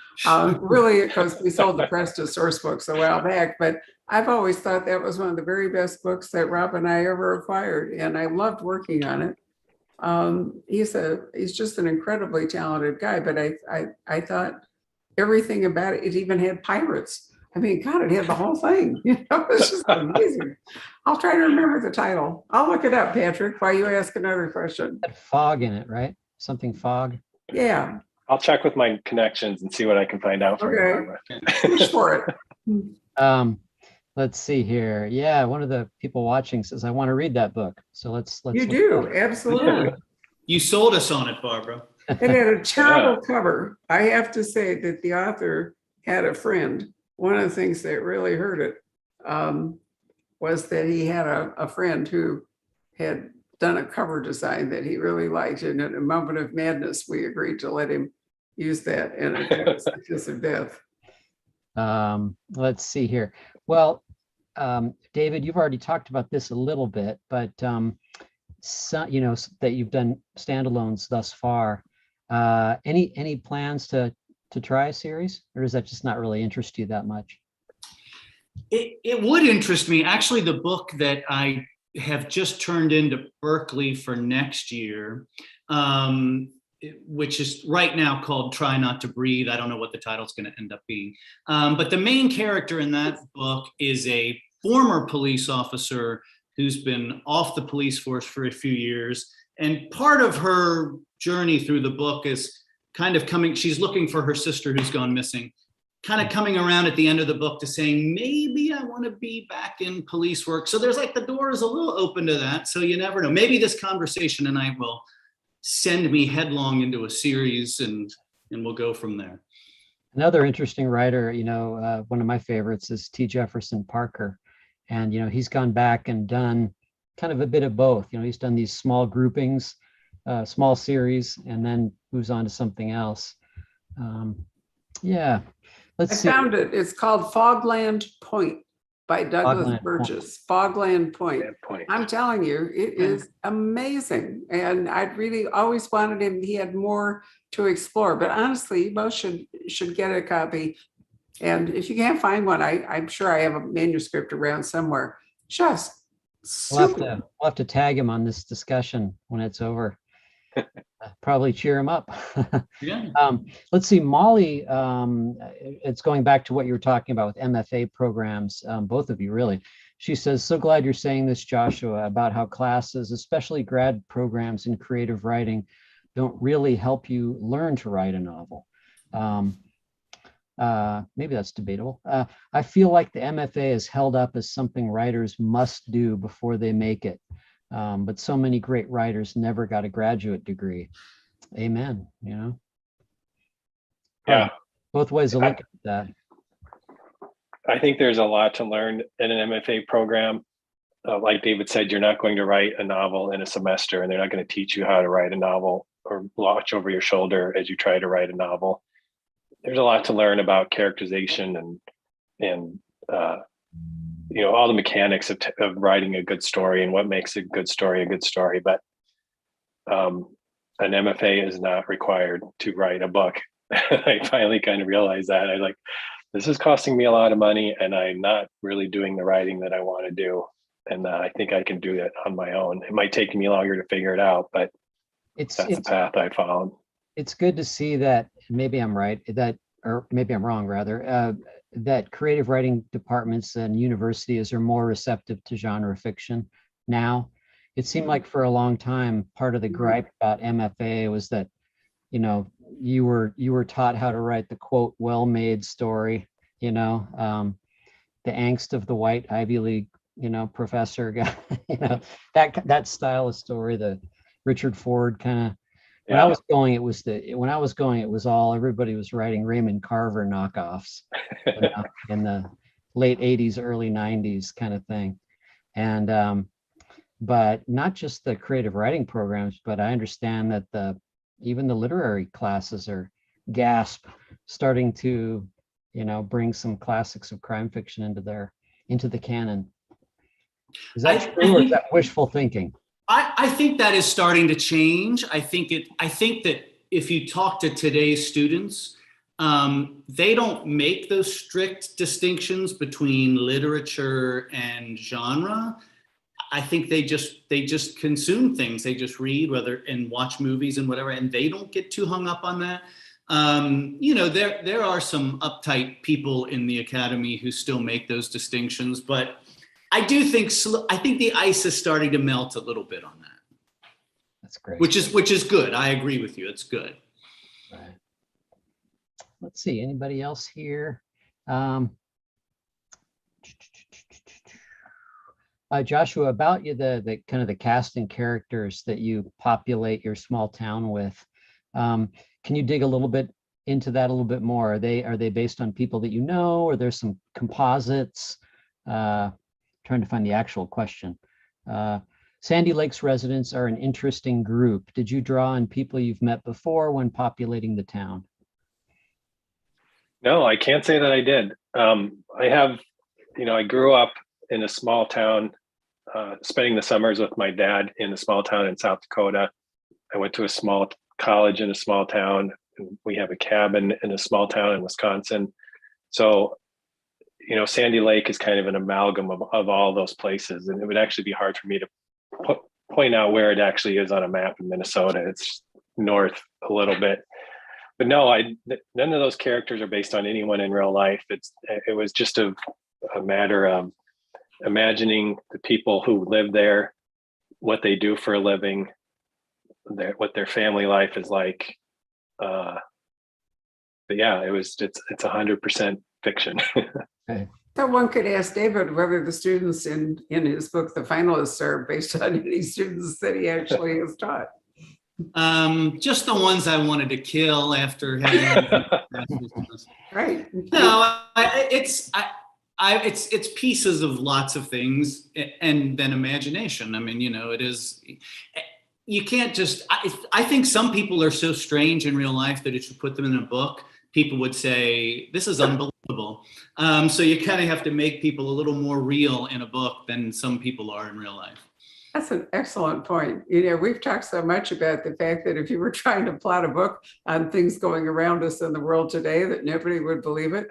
Really, because we sold the press to Sourcebooks a while back, but I've always thought that was one of the very best books that Rob and I ever acquired, and I loved working on it. He's just an incredibly talented guy, but I thought everything about it even had pirates. I mean, God, it had the whole thing. It's just amazing. I'll try to remember the title. I'll look it up, Patrick, while you ask another question. Had fog in it, right? Something fog. Yeah. I'll check with my connections and see what I can find out for you. Push for it. Let's see here. Yeah, one of the people watching says, I want to read that book. So let's You do, absolutely. You sold us on it, Barbara. It had a terrible cover. I have to say that the author had a friend. One of the things that really hurt it was that he had a friend who had done a cover design that he really liked. And in a moment of madness, we agreed to let him use that. And it was a kiss of death. Let's see here. Well, David, you've already talked about this a little bit, but that you've done standalones thus far. Any plans to try a series, or does that just not really interest you that much? It would interest me. Actually, the book that I have just turned into Berkeley for next year, which is right now called Try Not to Breathe. I don't know what the title's going to end up being. But the main character in that book is a former police officer who's been off the police force for a few years. And part of her journey through the book is kind of she's looking for her sister who's gone missing, kind of coming around at the end of the book to saying, maybe I want to be back in police work. So there's the door is a little open to that. So you never know. Maybe this conversation tonight will send me headlong into a series and we'll go from there. Another interesting writer, one of my favorites is T. Jefferson Parker. And, he's gone back and done kind of a bit of both. He's done these small groupings, small series, and then moves on to something else. Yeah. let's I see. found it. It's called Fogland Point by Douglas Fogland Point. Burgess. Fogland Point. That point. I'm telling you, it is amazing. And I'd really always wanted him. He had more to explore. But honestly, you both should get a copy. And if you can't find one, I'm sure I have a manuscript around somewhere. Just We'll super. have to tag him on this discussion when it's over. Probably cheer him up. Yeah. Let's see, Molly, it's going back to what you were talking about with MFA programs, both of you really. She says, so glad you're saying this, Joshua, about how classes, especially grad programs in creative writing, don't really help you learn to write a novel. Maybe that's debatable. I feel like the MFA is held up as something writers must do before they make it. But so many great writers never got a graduate degree. Amen. You know? Yeah. Both ways of looking at that. I think there's a lot to learn in an MFA program. Like David said, you're not going to write a novel in a semester, and they're not going to teach you how to write a novel or watch over your shoulder as you try to write a novel. There's a lot to learn about characterization and all the mechanics of writing a good story and what makes a good story a good story. But an MFA is not required to write a book. I finally kind of realized that. I like, this is costing me a lot of money, and I'm not really doing the writing that I want to do. And I think I can do that on my own. It might take me longer to figure it out, but that's the path I followed. It's good to see that, maybe I'm right, that, or maybe I'm wrong rather, that creative writing departments and universities are more receptive to genre fiction now. It seemed like for a long time, part of the gripe about MFA was that, you were taught how to write the quote, well-made story, the angst of the white Ivy League, professor guy, that style of story, the Richard Ford kind of. When I was going, it was all, everybody was writing Raymond Carver knockoffs in the late 80s, early 90s kind of thing. And, but not just the creative writing programs, but I understand that even the literary classes are starting to, bring some classics of crime fiction into the canon. Is that true, or is that wishful thinking? I think that is starting to change. I think that if you talk to today's students, they don't make those strict distinctions between literature and genre. I think they just consume things. They just read and watch movies and whatever, and they don't get too hung up on that. There are some uptight people in the academy who still make those distinctions, but I think the ice is starting to melt a little bit on that. That's great. Which is good. I agree with you. It's good. Right. Let's see. Anybody else here? Joshua, about you, the kind of the cast and characters that you populate your small town with. Can you dig a little bit into that a little bit more? Are they based on people that you know, or there's some composites? Trying to find the actual question. Sandy Lakes residents are an interesting group. Did you draw on people you've met before when populating the town? No, I can't say that I did. I have, I grew up in a small town, spending the summers with my dad in a small town in South Dakota. I went to a small college in a small town. We have a cabin in a small town in Wisconsin. So Sandy Lake is kind of an amalgam of all those places. And it would actually be hard for me to point out where it actually is on a map in Minnesota. It's north a little bit. But no, none of those characters are based on anyone in real life. It was just a matter of imagining the people who live there, what they do for a living, what their family life is like. But yeah, it's 100% fiction. Okay. So one could ask David whether the students in his book, The Finalists, are based on any students that he actually has taught. Just the ones I wanted to kill after having. Right. No, it's pieces of lots of things, and then imagination. I mean, it is. You can't just. I think some people are so strange in real life that it should put them in a book. people would say, this is unbelievable. So you kind of have to make people a little more real in a book than some people are in real life. That's an excellent point. You know, we've talked so much about the fact that if you were trying to plot a book on things going around us in the world today, that nobody would believe it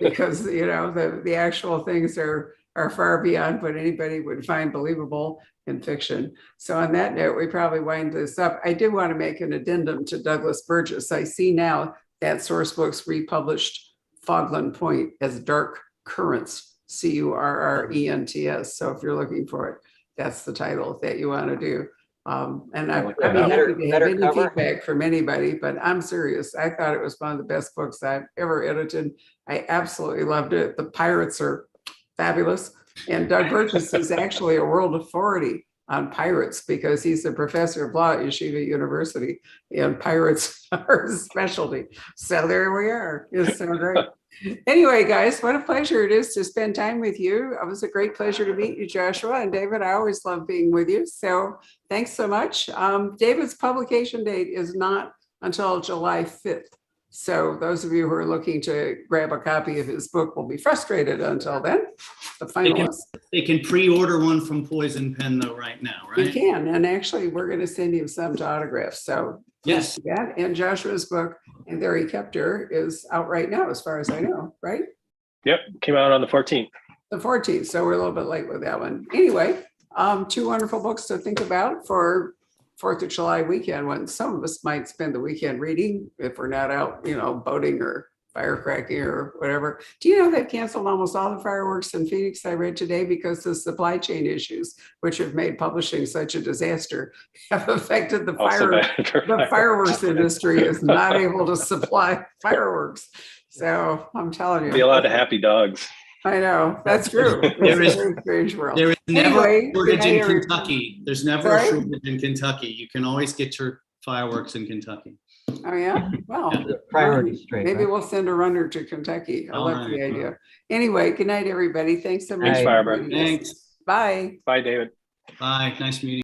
because, you know, the actual things are far beyond what anybody would find believable in fiction. So on that note, we probably wind this up. I did want to make an addendum to Douglas Burgess. I see now that Sourcebooks republished Fogland Point as Dark Currents, Currents. So if you're looking for it, that's the title that you want to do. And I'd be happy to have any feedback from anybody, but I'm serious. I thought it was one of the best books I've ever edited. I absolutely loved it. The pirates are fabulous. And Doug Burgess is actually a world authority on pirates because he's a professor of law at Yeshiva University, and pirates are his specialty. So there we are. It's so great. Anyway, guys, what a pleasure it is to spend time with you. It was a great pleasure to meet you, Joshua. And David, I always love being with you. So thanks so much. David's publication date is not until July 5th. So those of you who are looking to grab a copy of his book will be frustrated until then. The finalists. They can pre-order one from Poison Pen though right now, right? You can, and actually we're going to send him some to autograph. So yes, that and Joshua's book, And There He Kept Her, is out right now, as far as I know, right? Yep, came out on the 14th. The 14th, so we're a little bit late with that one. Anyway, two wonderful books to think about for 4th of July weekend, when some of us might spend the weekend reading if we're not out, you know, boating or firecracking or whatever. Do you know they've canceled almost all the fireworks in Phoenix, I read today, because the supply chain issues, which have made publishing such a disaster, have affected the fireworks industry is not able to supply fireworks. So I'm telling you. Be a lot of happy dogs. I know, that's true. It's a very strange world. There is never Anyway, a shortage in everybody. Kentucky. There's never Sorry? a shortage in Kentucky. You can always get your fireworks in Kentucky. Oh, yeah? Well, Yeah. Priority straight. maybe right? we'll send a runner to Kentucky. I All like the right. idea. Anyway, good night, everybody. Thanks so much. Thanks, for Barbara. joining us. Thanks. Bye. Bye, David. Bye. Nice meeting you.